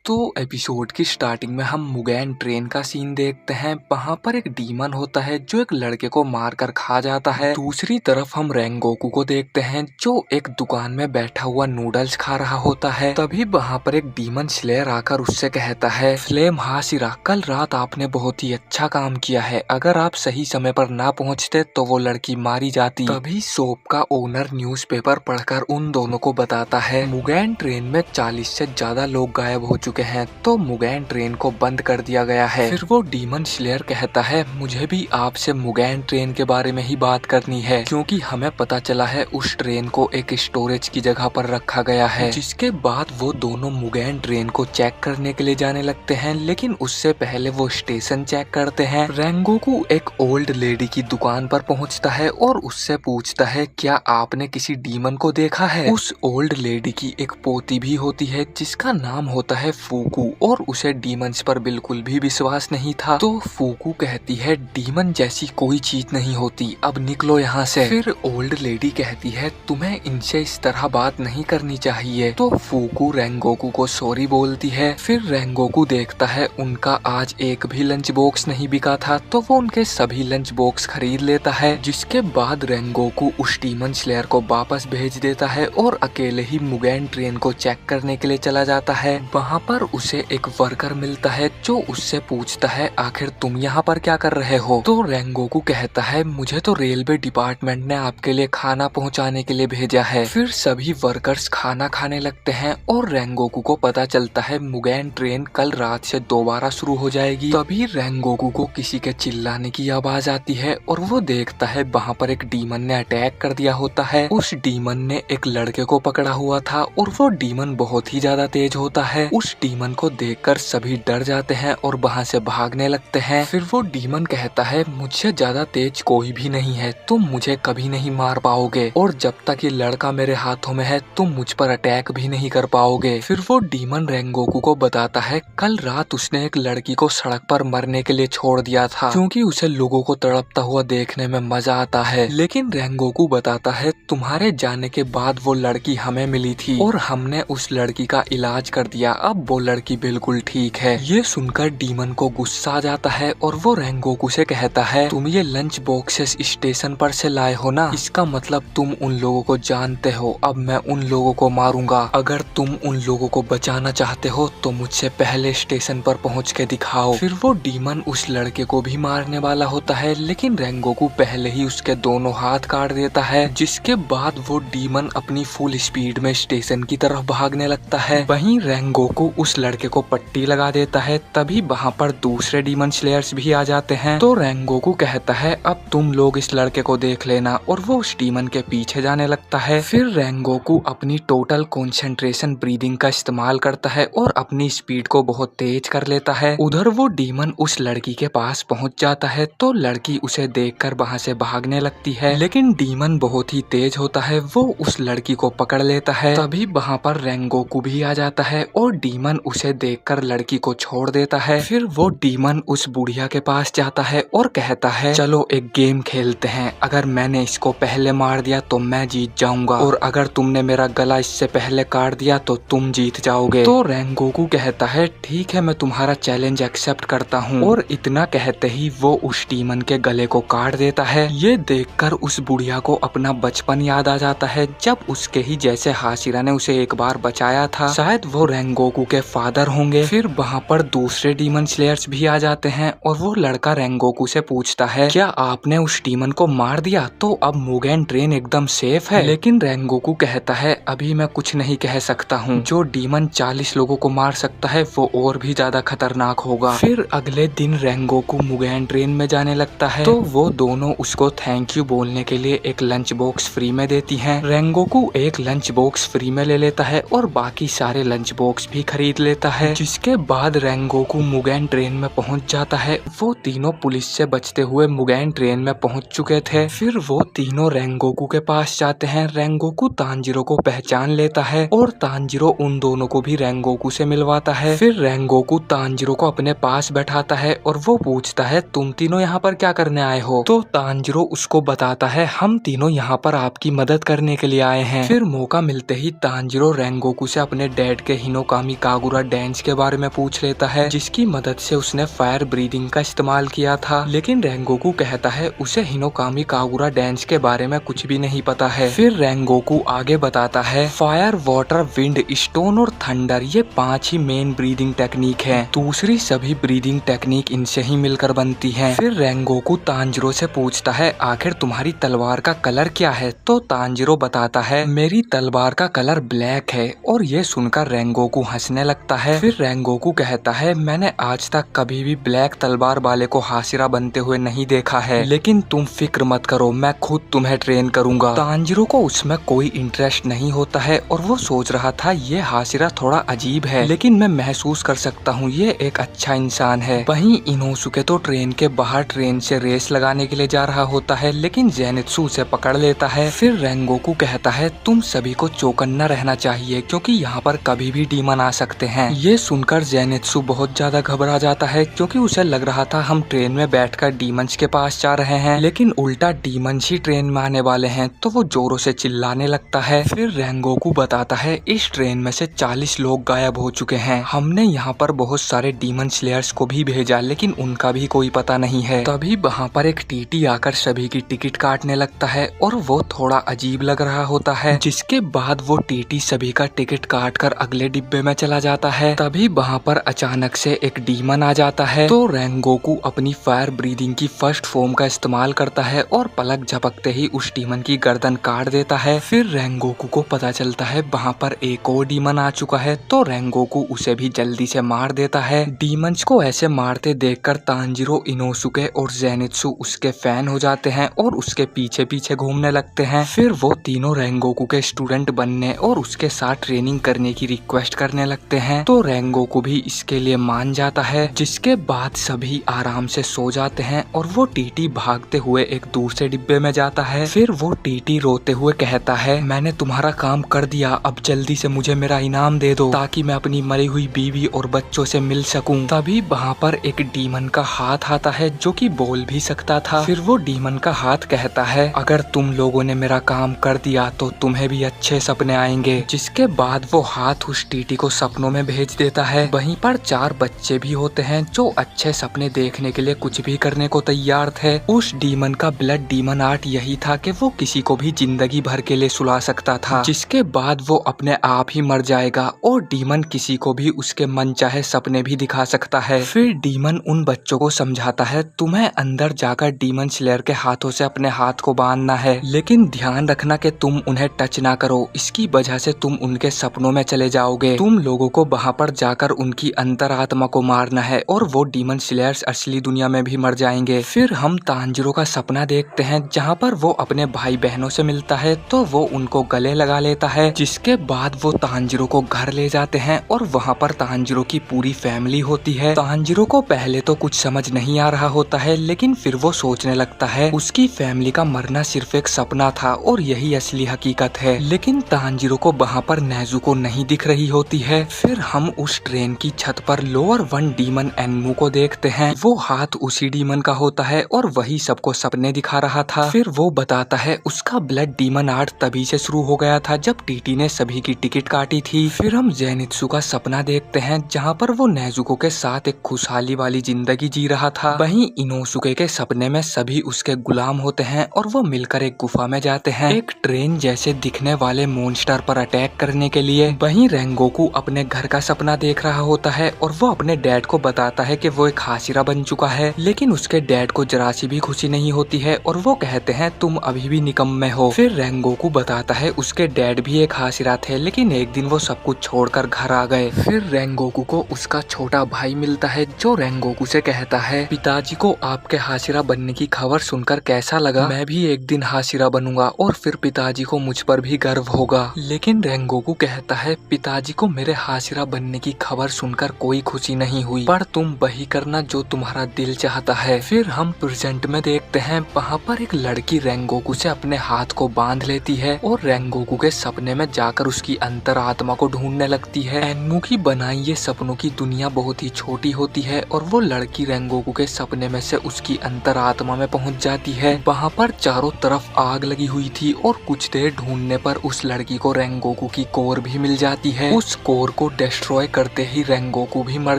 तो एपिसोड की स्टार्टिंग में हम मुगैन ट्रेन का सीन देखते हैं। वहाँ पर एक डीमन होता है जो एक लड़के को मारकर खा जाता है। दूसरी तरफ हम रेंगोकू को देखते हैं जो एक दुकान में बैठा हुआ नूडल्स खा रहा होता है। तभी वहाँ पर एक डीमन स्लेयर आकर उससे कहता है, फ्लेम हासिरा, कल रात आपने बहुत ही अच्छा काम किया है। अगर आप सही समय पर ना पहुँचते तो वो लड़की मारी जाती। तभी शॉप का ओनर न्यूज़पेपर पढ़कर उन दोनों को बताता है मुगैन ट्रेन में 40 से ज्यादा लोग गायब हो चुके हैं, तो मुगैन ट्रेन को बंद कर दिया गया है। फिर वो डीमन स्लेयर कहता है, मुझे भी आपसे मुगैन ट्रेन के बारे में ही बात करनी है, क्योंकि हमें पता चला है उस ट्रेन को एक स्टोरेज की जगह पर रखा गया है। जिसके बाद वो दोनों मुगैन ट्रेन को चेक करने के लिए जाने लगते हैं, लेकिन उससे पहले वो स्टेशन चेक करते हैं। रेंगोकू एक ओल्ड लेडी की दुकान पर पहुंचता है और उससे पूछता है, क्या आपने किसी डीमन को देखा है? उस ओल्ड लेडी की एक पोती भी होती है जिसका नाम होता है फूकू, और उसे डीमंस पर बिल्कुल भी विश्वास नहीं था। तो फूकू कहती है, डीमन जैसी कोई चीज नहीं होती, अब निकलो यहाँ से। फिर ओल्ड लेडी कहती है, तुम्हें इनसे इस तरह बात नहीं करनी चाहिए। तो फूकू रेंगोकू को सॉरी बोलती है। फिर रेंगोकू देखता है उनका आज एक भी लंच बॉक्स नहीं बिका था, तो वो उनके सभी लंच बॉक्स खरीद लेता है। जिसके बाद रेंगोकू उस डीमन स्लेयर को वापस भेज देता है और अकेले ही मुगैन ट्रेन को चेक करने के लिए चला जाता है। वहाँ पर उसे एक वर्कर मिलता है जो उससे पूछता है, आखिर तुम यहाँ पर क्या कर रहे हो? तो रेंगोकू कहता है, मुझे तो रेलवे डिपार्टमेंट ने आपके लिए खाना पहुँचाने के लिए भेजा है। फिर सभी वर्कर्स खाना खाने लगते हैं और रेंगोकू को पता चलता है मुगैन ट्रेन कल रात से दोबारा शुरू हो जाएगी। तभी रेंगोकू को किसी के चिल्लाने की आवाज आती है और वो देखता है वहाँ पर एक डीमन ने अटैक कर दिया होता है। उस डीमन ने एक लड़के को पकड़ा हुआ था और वो डीमन बहुत ही ज्यादा तेज होता है। उस डीमन को देखकर सभी डर जाते हैं और वहाँ से भागने लगते हैं। फिर वो डीमन कहता है, मुझसे ज्यादा तेज कोई भी नहीं है, तुम मुझे कभी नहीं मार पाओगे, और जब तक ये लड़का मेरे हाथों में है तुम मुझ पर अटैक भी नहीं कर पाओगे। फिर वो डीमन रेंगोकू को बताता है, कल रात उसने एक लड़की को सड़क पर मरने के लिए छोड़ दिया था, क्योंकि उसे लोगों को तड़पता हुआ देखने में मजा आता है। लेकिन रेंगोकू बताता है, तुम्हारे जाने के बाद वो लड़की हमें मिली थी और हमने उस लड़की का इलाज कर दिया, अब वो लड़की बिल्कुल ठीक है। ये सुनकर डीमन को गुस्सा आ जाता है और वो रेंगोकू से कहता है, तुम ये लंच बॉक्सेस स्टेशन पर से लाए हो ना, इसका मतलब तुम उन लोगों को जानते हो। अब मैं उन लोगों को मारूंगा। अगर तुम उन लोगों को बचाना चाहते हो तो मुझसे पहले स्टेशन पर पहुंच के दिखाओ। फिर वो डीमन उस लड़के को भी मारने वाला होता है, लेकिन रेंगोकू पहले ही उसके दोनों हाथ काट देता है। जिसके बाद वो डीमन अपनी फुल स्पीड में स्टेशन की तरफ भागने लगता है। वहीं रेंगोकू उस लड़के को पट्टी लगा देता है। तभी वहाँ पर दूसरे डीमन स्लेयर्स भी आ जाते हैं। तो रेंगोकू कहता है, अब तुम लोग इस लड़के को देख लेना, और वो उस डीमन के पीछे जाने लगता है। फिर रेंगोकू अपनी टोटल कंसंट्रेशन ब्रीदिंग का इस्तेमाल करता है और अपनी स्पीड को बहुत तेज कर लेता है। उधर वो डीमन उस लड़की के पास पहुँच जाता है, तो लड़की उसे देखकर वहाँ से भागने लगती है, लेकिन डीमन बहुत ही तेज होता है, वो उस लड़की को पकड़ लेता है। तभी वहाँ पर रेंगोकू भी आ जाता है और डीमन उसे देखकर लड़की को छोड़ देता है। फिर वो डीमन उस बुढ़िया के पास जाता है और कहता है, चलो एक गेम खेलते हैं, अगर मैंने इसको पहले मार दिया तो मैं जीत जाऊंगा, और अगर तुमने मेरा गला इससे पहले काट दिया तो तुम जीत जाओगे। तो रेंगोकू कहता है, ठीक है, मैं तुम्हारा चैलेंज एक्सेप्ट करता हूँ, और इतना कहते ही वो उस डीमन के गले को काट देता है। ये देखकर उस बुढ़िया को अपना बचपन याद आ जाता है, जब उसके ही जैसे हाशिरा ने उसे एक बार बचाया था। शायद वो रेंगोकू के फादर होंगे। फिर वहाँ पर दूसरे डीमन स्लेयर्स भी आ जाते हैं और वो लड़का रेंगोकू से पूछता है, क्या आपने उस डीमन को मार दिया, तो अब मुगैन ट्रेन एकदम सेफ है? लेकिन रेंगोकू कहता है, अभी मैं कुछ नहीं कह सकता हूँ, जो डीमन 40 लोगों को मार सकता है वो और भी ज्यादा खतरनाक होगा। फिर अगले दिन रेंगोकू मुगैन ट्रेन में जाने लगता है, तो वो दोनों उसको थैंक यू बोलने के लिए एक लंच बॉक्स फ्री में देती हैं। रेंगोकू एक लंच बॉक्स फ्री में ले लेता है और बाकी सारे लंच बॉक्स भी खरीद लेता है। जिसके बाद रेंगोकू मुगैन ट्रेन में पहुंच जाता है। वो तीनों पुलिस से बचते हुए मुगैन ट्रेन में पहुंच चुके थे। फिर वो तीनों रेंगोकू के पास जाते हैं। रेंगोकू तांजीरो को पहचान लेता है और तांजीरो उन दोनों को भी रेंगोकू से मिलवाता है। फिर रेंगोकू तांजीरो को अपने पास बैठाता है और वो पूछता है, तुम तीनों यहाँ पर क्या करने आए हो? तो तांजीरो उसको बताता है, हम तीनों यहाँ पर आपकी मदद करने के लिए आए हैं। फिर मौका मिलते ही तांजीरो रेंगोकू से अपने डैड के हिनोकामी कागुरा डांस के बारे में पूछ लेता है, जिसकी मदद से उसने फायर ब्रीदिंग का इस्तेमाल किया था। लेकिन रेंगोकू कहता है उसे हिनोकामी कागुरा डांस के बारे में कुछ भी नहीं पता है। फिर रेंगोकू आगे बताता है फायर, वाटर, विंड, स्टोन और थंडर ये 5 ही मेन ब्रीदिंग टेक्निक है। दूसरी सभी ब्रीदिंग टेक्निक इनसे ही मिलकर बनती है। फिर रेंगोकू तांजिरो से पूछता है आखिर तुम्हारी तलवार का कलर क्या है? तो तांजिरो बताता है मेरी तलवार का कलर ब्लैक है। और ये सुनकर रेंगोकू हंसने लगता है। फिर रेंगोकू कहता है मैंने आज तक कभी भी ब्लैक तलवार वाले को हाशिरा बनते हुए नहीं देखा है, लेकिन तुम फिक्र मत करो, मैं खुद तुम्हें ट्रेन करूंगा। तांजिरो को उसमें कोई इंटरेस्ट नहीं होता है और वो सोच रहा था ये हाशिरा थोड़ा अजीब है, लेकिन मैं महसूस कर सकता हूँ ये एक अच्छा इंसान है। वहीं इनोसुके तो ट्रेन के बाहर ट्रेन से रेस लगाने के लिए जा रहा होता है, लेकिन जेनित्सु उसे पकड़ लेता है। फिर रेंगोकू कहता है तुम सभी को चौकन्ना रहना चाहिए क्योंकि यहाँ पर कभी भी डीमन आ सकते हैं। ये सुनकर जेनित्सु बहुत ज्यादा घबरा जाता है क्योंकि उसे लग रहा था हम ट्रेन में बैठकर डीमंस के पास जा रहे हैं, लेकिन उल्टा डीमंस ही ट्रेन में आने वाले हैं। तो वो जोरों से चिल्लाने लगता है। फिर रेंगोकू बताता है इस ट्रेन में से 40 लोग गायब हो चुके हैं। हमने यहाँ पर बहुत सारे डीमन स्लेयर्स को भी भेजा, लेकिन उनका भी कोई पता नहीं है। तभी वहाँ पर एक टीटी आकर सभी की टिकट काटने लगता है और वो थोड़ा अजीब लग रहा होता है। जिसके बाद वो टीटी सभी का टिकट काट कर अगले डिब्बे में चला जाता है। तभी वहाँ पर अचानक से एक डीमन आ जाता है। तो रेंगोकू अपनी फायर ब्रीदिंग की फर्स्ट फॉर्म का इस्तेमाल करता है और पलक झपकते ही उस डीमन की गर्दन काट देता है। फिर रेंगोकू को पता चलता है वहाँ पर एक और डीमन आ चुका है, तो रेंगोकू उसे भी जल्दी से मार देता है। डीमंस को ऐसे मारते देखकर तांजिरो, इनोसुके और जेनित्सु उसके फैन हो जाते हैं और उसके पीछे पीछे घूमने लगते हैं। फिर वो तीनों रेंगोकू के स्टूडेंट बनने और उसके साथ ट्रेनिंग करने की रिक्वेस्ट करने लगते हैं। तो रेंगोकू भी इसके लिए मान जाता है। जिसके बाद सभी आराम से सो जाते हैं और वो टीटी भागते हुए एक दूसरे डिब्बे में जाता है। फिर वो टीटी रोते हुए कहता है मैंने तुम्हारा काम कर दिया, अब जल्दी से मुझे मेरा इनाम दे दो ताकि मैं अपनी मरी हुई बीवी और बच्चों से मिल सकूं। तभी वहाँ पर एक डीमन का हाथ आता है जो कि बोल भी सकता था। फिर वो डीमन का हाथ कहता है अगर तुम लोगों ने मेरा काम कर दिया तो तुम्हें भी अच्छे सपने आएंगे। जिसके बाद वो हाथ उस टीटी को सपनों में भेज देता है। वहीं पर 4 बच्चे भी होते हैं जो अच्छे सपने देखने के लिए कुछ भी करने को तैयार थे। उस डीमन का ब्लड डीमन आर्ट यही था कि वो किसी को भी जिंदगी भर के लिए सुला सकता था। जिसके बाद वो अपने आप ही मर जाएगा और डीमन किसी को भी उसके मनचाहे सपने भी दिखा सकता है। फिर डीमन उन बच्चों को समझाता है तुम्हें अंदर जाकर डीमन स्लेयर के हाथों से अपने हाथ को बांधना है, लेकिन ध्यान रखना कि तुम उन्हें टच ना करो, इसकी वजह से तुम उनके सपनों में चले जाओगे। तुम लोगों को वहाँ पर जाकर उनकी अंतरात्मा को मारना है और वो डीमन स्लेयर्स असली दुनिया में भी मर जाएंगे। फिर हम तांजिरो का सपना देखते हैं जहाँ पर वो अपने भाई बहनों से मिलता है, तो वो उनको गले लगा लेता है। जिसके बाद वो तांजिरो को घर ले जाते हैं और वहाँ पर तांजिरो की पूरी फैमिली होती है। तांजिरो को पहले तो कुछ समझ नहीं आ रहा होता है, लेकिन फिर वो सोचने लगता है उसकी फैमिली का मरना सिर्फ एक सपना था और यही असली हकीकत है। लेकिन तांजिरो को वहाँ पर नेजुको नहीं दिख रही होती है। फिर हम उस ट्रेन की छत पर लोअर 1 डीमन एनमू को देखते हैं। वो हाथ उसी डीमन का होता है और वही सबको सपने दिखा रहा था। फिर वो बताता है उसका ब्लड डीमन आर्ट तभी से शुरू हो गया था जब टीटी ने सभी की टिकट काटी थी। फिर हम जेनित्सु का सपना देखते हैं जहाँ पर वो नेजुको के साथ एक खुशहाली वाली जिंदगी जी रहा था। वहीं इनोसुके के सपने में सभी उसके गुलाम होते हैं और वो मिलकर एक गुफा में जाते हैं एक ट्रेन जैसे दिखने वाले मॉन्स्टर पर अटैक करने के लिए। वहीं रेंगोकू अपने घर का सपना देख रहा होता है और वो अपने डैड को बताता है कि वो एक हाशिरा बन चुका है, लेकिन उसके डैड को जरा सी भी खुशी नहीं होती है और वो कहते हैं तुम अभी भी निकम्मे हो। फिर रेंगोकू बताता है उसके डैड भी एक हाशिरा थे, लेकिन एक दिन वो सब कुछ छोड़कर घर आ गए। फिर रेंगोकू को उसका छोटा भाई मिलता है जो रेंगोकू से कहता है पिताजी को आपके हाशिरा बनने की खबर सुनकर कैसा लगा? मैं भी एक दिन हाशिरा बनूंगा और फिर पिताजी को मुझ पर भी गर्व होगा। लेकिन रेंगोकू कहता है पिताजी को मेरे हाशिरा बनने की खबर सुनकर कोई खुशी नहीं हुई, पर तुम वही करना जो तुम्हारा दिल चाहता है। फिर हम प्रेजेंट में देखते हैं वहाँ पर एक लड़की रेंगोकू से अपने हाथ को बांध लेती है और रेंगोकू के सपने में जाकर उसकी अंतरात्मा को ढूंढने लगती है। एनमू की बनाई ये सपनों की दुनिया बहुत ही छोटी होती है और वो लड़की रेंगोकू के सपने में से उसकी अंतरात्मा में पहुंच जाती है। वहाँ पर चारों तरफ आग लगी हुई थी और कुछ देर ढूंढने पर उस लड़की को रेंगोकू की कोर भी मिल जाती है। उस कोर को को डिस्ट्रॉय करते ही रेंगोकू भी मर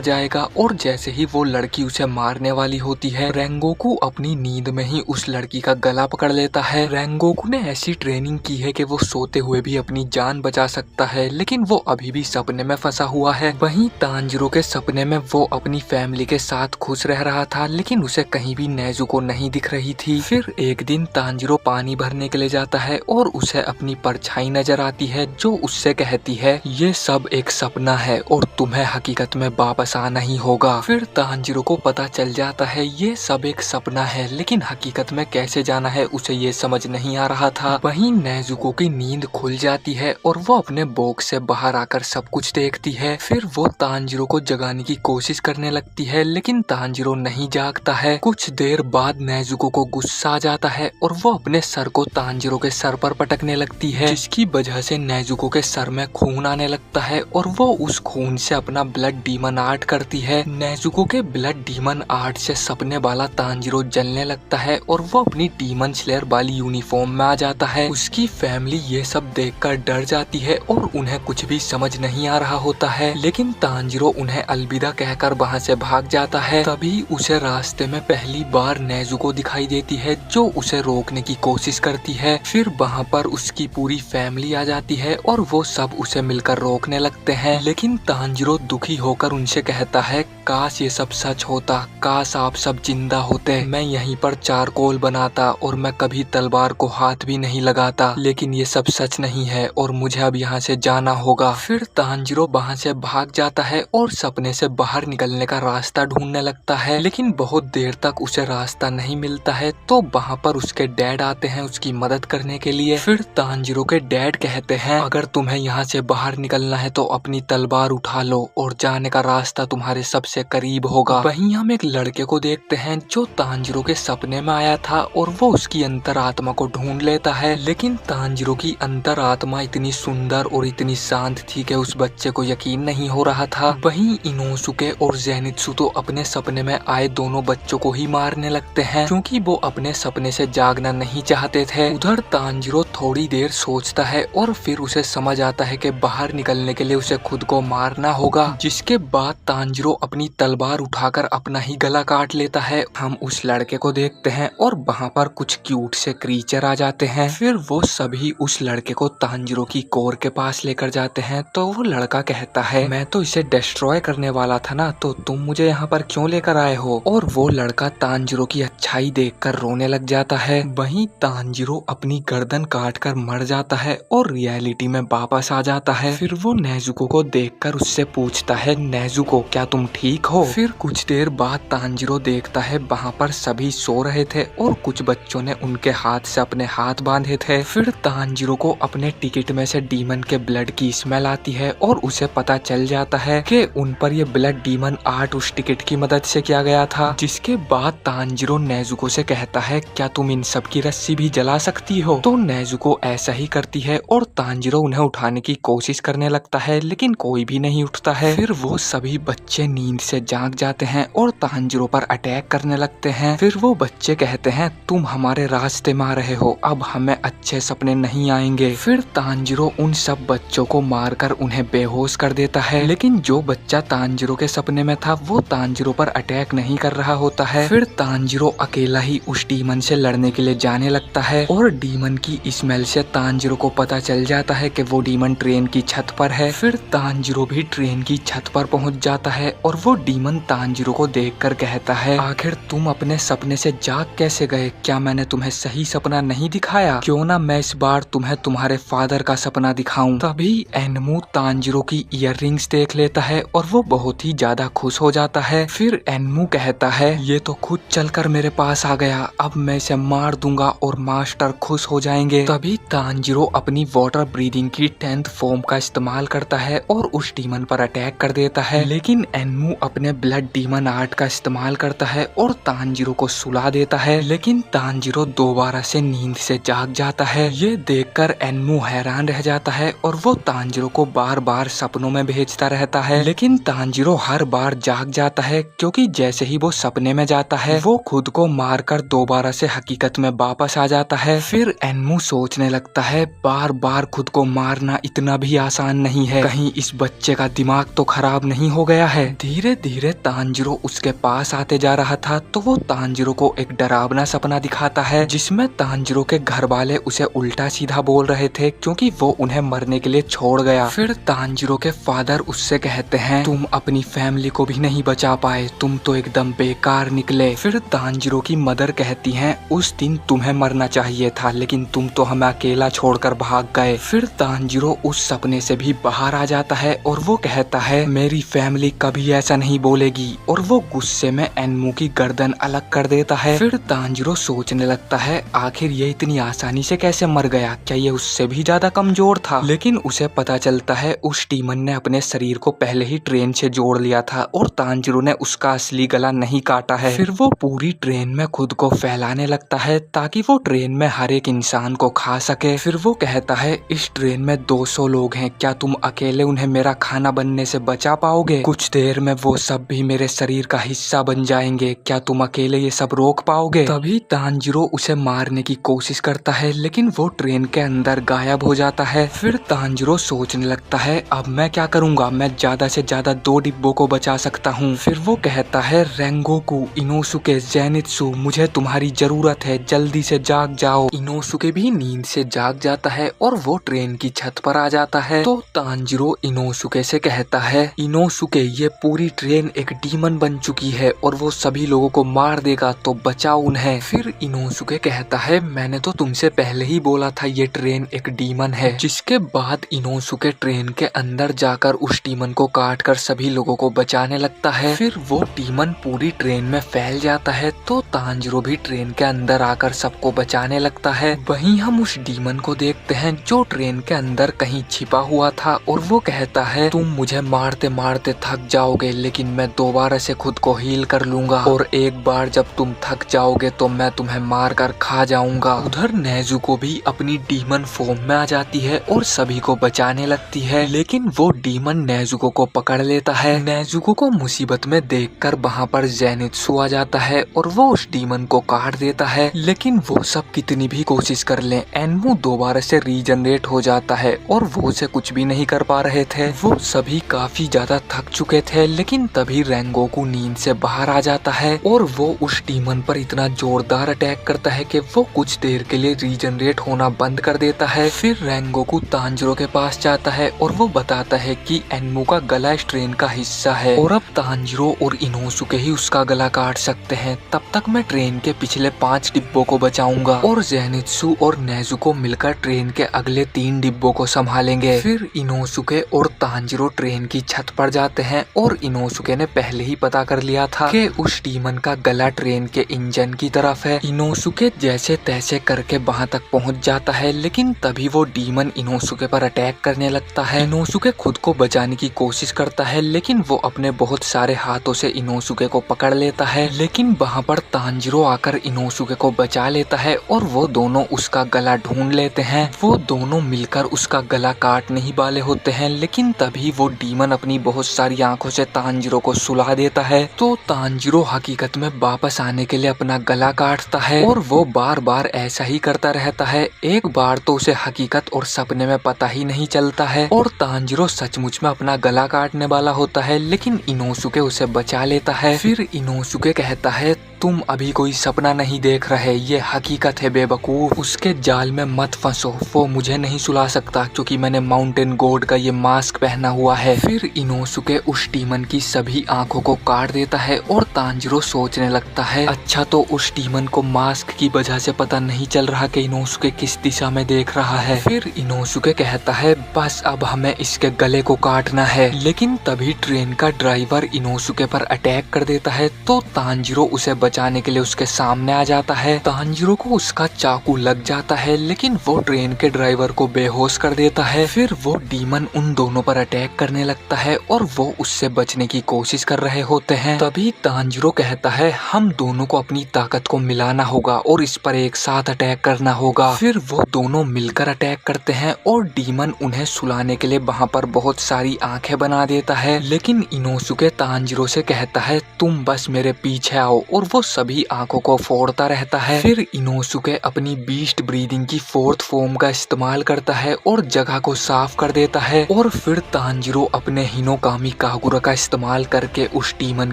जाएगा और जैसे ही वो लड़की उसे मारने वाली होती है, रेंगोकू अपनी नींद में ही उस लड़की का गला पकड़ लेता है। रेंगोकू ने ऐसी ट्रेनिंग की है कि वो सोते हुए भी अपनी जान बचा सकता है, लेकिन वो अभी भी सपने में फंसा हुआ है। वहीं तांजिरो के सपने में वो अपनी फैमिली के साथ खुश रह रहा था, लेकिन उसे कहीं भी नेजुको नहीं दिख रही थी। फिर एक दिन तांजिरो पानी भरने के लिए जाता है और उसे अपनी परछाई नजर आती है जो उससे कहती है ये सब एक सपना है और तुम्हें हकीकत में वापस आना ही होगा। फिर तांजिरो को पता चल जाता है ये सब एक सपना है, लेकिन हकीकत में कैसे जाना है उसे ये समझ नहीं आ रहा था। वहीं नेजुको की नींद खुल जाती है और वो अपने बॉक्स से बाहर आकर सब कुछ देखती है। फिर वो तांजिरो को जगाने की कोशिश करने लगती है, लेकिन तांजिरो नहीं जागता है। कुछ देर बाद नेजुको को गुस्सा आ जाता है और वो अपने सर को तांजिरो के सर पर पटकने लगती है, जिसकी वजह से नेजुको के सर में खून आने लगता है और वो उस खून से अपना ब्लड डीमन आर्ट करती है। नेजुको के ब्लड डीमन आर्ट से सपने वाला तांजिरो जलने लगता है और वो अपनी डीमन स्लेयर वाली यूनिफॉर्म में आ जाता है। उसकी फैमिली ये सब देखकर डर जाती है और उन्हें कुछ भी समझ नहीं आ रहा होता है, लेकिन तांजिरो उन्हें अलविदा कहकर वहाँ से भाग जाता है। तभी उसे रास्ते में पहली बार नेजुको दिखाई देती है जो उसे रोकने की कोशिश करती है। फिर वहाँ पर उसकी पूरी फैमिली आ जाती है और वो सब उसे मिलकर रोकने लगते हैं, लेकिन तांजिरो दुखी होकर उनसे कहता है काश ये सब सच होता, काश आप सब जिंदा होते, मैं यहीं पर चारकोल बनाता और मैं कभी तलवार को हाथ भी नहीं लगाता, लेकिन ये सब सच नहीं है और मुझे अब यहाँ से जाना होगा। फिर तांजिरो वहाँ से भाग जाता है और सपने से बाहर निकलने का रास्ता ढूंढने लगता है, लेकिन बहुत देर तक उसे रास्ता नहीं मिलता है। तो वहाँ पर उसके डैड आते हैं उसकी मदद करने के लिए। फिर तांजिरो के डैड कहते हैं अगर तुम्हें यहाँ से बाहर निकलना है तो अपनी तलवार उठा लो और जाने का रास्ता तुम्हारे सबसे करीब होगा। वहीं हम एक लड़के को देखते हैं जो तांजिरो के सपने में आया था और वो उसकी अंतरात्मा को ढूंढ लेता है, लेकिन तांजिरो की अंतरात्मा इतनी सुंदर और इतनी शांत थी कि उस बच्चे को यकीन नहीं हो रहा था। वहीं इनोसुके और जेनित्सु तो अपने सपने में आए दोनों बच्चों को ही मारने लगते हैं, क्योंकि वो अपने सपने से जागना नहीं चाहते थे। उधर तांजिरो थोड़ी देर सोचता है और फिर उसे समझ आता है कि बाहर निकलने के लिए उसे खुद को मारना होगा, जिसके बाद तांजिरो अपनी तलवार उठाकर अपना ही गला काट लेता है। हम उस लड़के को देखते हैं और वहाँ पर कुछ क्यूट से क्रीचर आ जाते हैं। फिर वो सभी उस लड़के को तांजिरो की कोर के पास लेकर जाते हैं। तो वो लड़का कहता है मैं तो इसे डिस्ट्रॉय करने वाला था ना, तो तुम मुझे यहाँ पर क्यों लेकर आए हो। और वो लड़का तांजिरो की अच्छाई देखकर रोने लग जाता है। वहीं तांजिरो अपनी गर्दन काट कर मर जाता है और रियलिटी में वापस आ जाता है। फिर वो नेजुको को देखकर उससे पूछता है नेजुको क्या तुम ठीक हो। फिर कुछ देर बाद तांजिरो देखता है वहाँ पर सभी सो रहे थे और कुछ बच्चों ने उनके हाथ से अपने हाथ बांधे थे। फिर तांजिरो को अपने टिकट में से डीमन के ब्लड की स्मेल आती है और उसे पता चल जाता है कि उन पर ये ब्लड डीमन आर्ट उस टिकट की मदद से किया गया था। जिसके बाद तांजिरो नेजुको से कहता है क्या तुम इन सब की रस्सी भी जला सकती हो। तो नेजुको ऐसा ही करती है और तांजिरो उन्हें उठाने की कोशिश करने लगता है, लेकिन कोई भी नहीं उठता है। फिर वो सभी बच्चे नींद से जाग जाते हैं और तांजिरो पर अटैक करने लगते हैं। फिर वो बच्चे कहते हैं तुम हमारे रास्ते में आ रहे हो, अब हमें अच्छे सपने नहीं आएंगे। फिर तांजिरो उन सब बच्चों को मारकर उन्हें बेहोश कर देता है, लेकिन जो बच्चा तांजिरो के सपने में था वो तांजिरो पर अटैक नहीं कर रहा होता है। फिर तांजिरो अकेला ही उस डीमन से लड़ने के लिए जाने लगता है और डीमन की स्मेल से तांजिरो को पता चल जाता है कि वो डीमन ट्रेन की छत पर है। फिर तांजिरो भी ट्रेन की छत पर पहुंच जाता है और वो डीमन तांजिरो को देखकर कहता है आखिर तुम अपने सपने से जाग कैसे गए, क्या मैंने तुम्हें सही सपना नहीं दिखाया, क्यों ना मैं इस बार तुम्हें तुम्हारे फादर का सपना दिखाऊं। तभी एनमू तांजिरो की इयररिंग्स देख लेता है और वो बहुत ही ज्यादा खुश हो जाता है। फिर एनमू कहता है ये तो खुद चलकर मेरे पास आ गया, अब मैं इसे मार दूंगा और मास्टर खुश हो जाएंगे। तभी तांजिरो अपनी वाटर ब्रीदिंग की 10th फॉर्म का इस्तेमाल करता है और उस डीमन पर अटैक कर देता है, लेकिन एनमू अपने ब्लड डीमन आर्ट का इस्तेमाल करता है और तांजिरो को सुला देता है, लेकिन तांजिरो दोबारा से नींद से जाग जाता है। ये देखकर एनमू हैरान रह जाता है और वो तांजिरो को बार बार सपनों में भेजता रहता है, लेकिन तांजिरो हर बार जाग जाता है क्योंकि जैसे ही वो सपने में जाता है वो खुद को मारकर दोबारा से हकीकत में वापस आ जाता है। फिर एनमू सोचने लगता है बार बार खुद को मारना इतना भी आसान नहीं है, कहीं कहीं इस बच्चे का दिमाग तो खराब नहीं हो गया है। धीरे धीरे तांजिरो उसके पास आते जा रहा था तो वो तांजिरो को एक डरावना सपना दिखाता है जिसमें तांजिरो के घर वाले उसे उल्टा सीधा बोल रहे थे क्योंकि वो उन्हें मरने के लिए छोड़ गया। फिर तांजिरो के फादर उससे कहते हैं तुम अपनी फैमिली को भी नहीं बचा पाए, तुम तो एकदम बेकार निकले। फिर तांजिरो की मदर कहती हैं उस दिन तुम्हें मरना चाहिए था लेकिन तुम तो हमें अकेला छोड़कर भाग गए। फिर तांजिरो उस सपने से भी बाहर आ जाता है और वो कहता है मेरी फैमिली कभी ऐसा नहीं बोलेगी और वो गुस्से में एनमू की गर्दन अलग कर देता है। फिर तांजिरो सोचने लगता है आखिर ये इतनी आसानी से कैसे मर गया, क्या ये उससे भी ज्यादा कमजोर था। लेकिन उसे पता चलता है उस डीमन ने अपने शरीर को पहले ही ट्रेन से जोड़ लिया था और तांजिरो ने उसका असली गला नहीं काटा है। फिर वो पूरी ट्रेन में खुद को फैलाने लगता है ताकि वो ट्रेन में हर एक इंसान को खा सके। फिर वो कहता है इस ट्रेन में 200 लोग हैं, क्या तुम अकेले उन्हें मेरा खाना बनने से बचा पाओगे? कुछ देर में वो सब भी मेरे शरीर का हिस्सा बन जाएंगे, क्या तुम अकेले ये सब रोक पाओगे? तभी तांजिरो उसे मारने की कोशिश करता है लेकिन वो ट्रेन के अंदर गायब हो जाता है। फिर तांजिरो सोचने लगता है अब मैं क्या करूंगा, मैं ज्यादा से ज्यादा 2 डिब्बों को बचा सकता हूँ। फिर वो कहता है रेंगोकू, इनोसुके, जेनित्सु, मुझे तुम्हारी जरूरत है, जल्दी से जाग जाओ। इनोसुके भी नींद से जाग जाता है और वो ट्रेन की छत पर आ जाता है। तो तांजिरो इनोसुके से कहता है इनोसुके ये पूरी ट्रेन एक डीमन बन चुकी है और वो सभी लोगों को मार देगा, तो बचाओ उन्हें। फिर इनोसुके कहता है मैंने तो तुमसे पहले ही बोला था ये ट्रेन एक डीमन है। जिसके बाद इनोसुके ट्रेन के अंदर जाकर उस डीमन को काट कर सभी लोगों को बचाने लगता है। फिर वो डीमन पूरी ट्रेन में फैल जाता है तो तांजिरो भी ट्रेन के अंदर आकर सबको बचाने लगता है। वहीं हम उस डीमन को देखते हैं जो ट्रेन के अंदर कहीं छिपा हुआ था और वो कहता है तुम मुझे मारते मारते थक जाओगे लेकिन मैं दोबारा से खुद को हील कर लूंगा और एक बार जब तुम थक जाओगे तो मैं तुम्हें मार कर खा जाऊंगा। उधर नेजुको भी अपनी डीमन फॉर्म में आ जाती है और सभी को बचाने लगती है लेकिन वो डीमन नेजुको को पकड़ लेता है। नेजुको को मुसीबत में देखकर वहाँ पर जेनित्सु आ जाता है और वो उस डीमन को काट देता है लेकिन वो सब कितनी भी कोशिश कर लें एनमू दोबारा से रीजनरेट हो जाता है और वो उसे कुछ भी नहीं कर पा रहे थे। वो सभी काफी ज्यादा थक चुके थे लेकिन तभी रेंगोकू नींद से बाहर आ जाता है और वो उस डीमन पर इतना जोरदार अटैक करता है कि वो कुछ देर के लिए रीजनरेट होना बंद कर देता है। फिर रेंगोकू तांजिरो के पास जाता है और वो बताता है कि एनमू का गला इस ट्रेन का हिस्सा है और अब तांजिरो और इनोसुके ही उसका गला काट सकते हैं। तब तक मैं ट्रेन के पिछले 5 डिब्बों को बचाऊंगा और जेनित्सु और नेजुको मिलकर ट्रेन के अगले 3 डिब्बों को संभालेंगे। फिर इनोसुके और तांजिरो ट्रेन की छत पर जाते हैं और इनोसुके ने पहले ही पता कर लिया था कि उस डीमन का गला ट्रेन के इंजन की तरफ है। इनोसुके जैसे तैसे करके वहां तक पहुंच जाता है लेकिन तभी वो डीमन इनोसुके पर अटैक करने लगता है। इनोसुके खुद को बचाने की कोशिश करता है लेकिन वो अपने बहुत सारे हाथों से इनोसुके को पकड़ लेता है लेकिन वहाँ पर तांजिरो आकर इनोसुके को बचा लेता है और वो दोनों उसका गला ढूंढ लेते हैं। वो दोनों मिलकर उसका गला काटने ही वाले होते हैं लेकिन तभी वो डीमन अपनी बहुत सारी आंखों से तांजिरो को सुला देता है। तो तांजिरो हकीकत में वापस आने के लिए अपना गला काटता है और वो बार बार ऐसा ही करता रहता है। एक बार तो उसे हकीकत और सपने में पता ही नहीं चलता है और तांजिरो सचमुच में अपना गला काटने वाला होता है लेकिन इनोसुके उसे बचा लेता है। फिर इनोसुके कहता है तुम अभी कोई सपना नहीं देख रहे, ये हकीकत है बेवकूफ, उसके जाल में मत फंसो, वो मुझे नहीं सुला सकता क्योंकि मैंने माउंटेन गॉड का ये मास्क पहना हुआ है। फिर इनोसुके उस डीमन की सभी आंखों को काट देता है और तांजिरो सोचने लगता है अच्छा तो उस डीमन को मास्क की वजह से पता नहीं चल रहा कि इनोसुके किस दिशा में देख रहा है। फिर इनोसुके कहता है बस अब हमें इसके गले को काटना है लेकिन तभी ट्रेन का ड्राइवर इनोसुके पर अटैक कर देता है तो तांजिरो उसे बचाने के लिए उसके सामने आ जाता है। तांजिरो को उसका चाकू लग जाता है लेकिन वो ट्रेन के ड्राइवर को बेहोश कर देता है। फिर वो डीमन उन दोनों पर अटैक करने लगता है और वो उससे बचने की कोशिश कर रहे होते हैं। तभी तांजिरो कहता है हम दोनों को अपनी ताकत को मिलाना होगा और इस पर एक साथ अटैक करना होगा। फिर वो दोनों मिलकर अटैक करते हैं और डीमन उन्हें सुलाने के लिए वहाँ पर बहुत सारी आंखें बना देता है लेकिन इनोसुके तांजिरो से कहता है तुम बस मेरे पीछे आओ और वो सभी आंखों को फोड़ता रहता है। फिर इनोसुके अपनी बीस्ट ब्रीदिंग की 4th फॉर्म का इस्तेमाल करता है और जगह को साफ कर देता है और फिर तांजीरो अपने हिनोकामी कागुरा का इस्तेमाल करके उस डीमन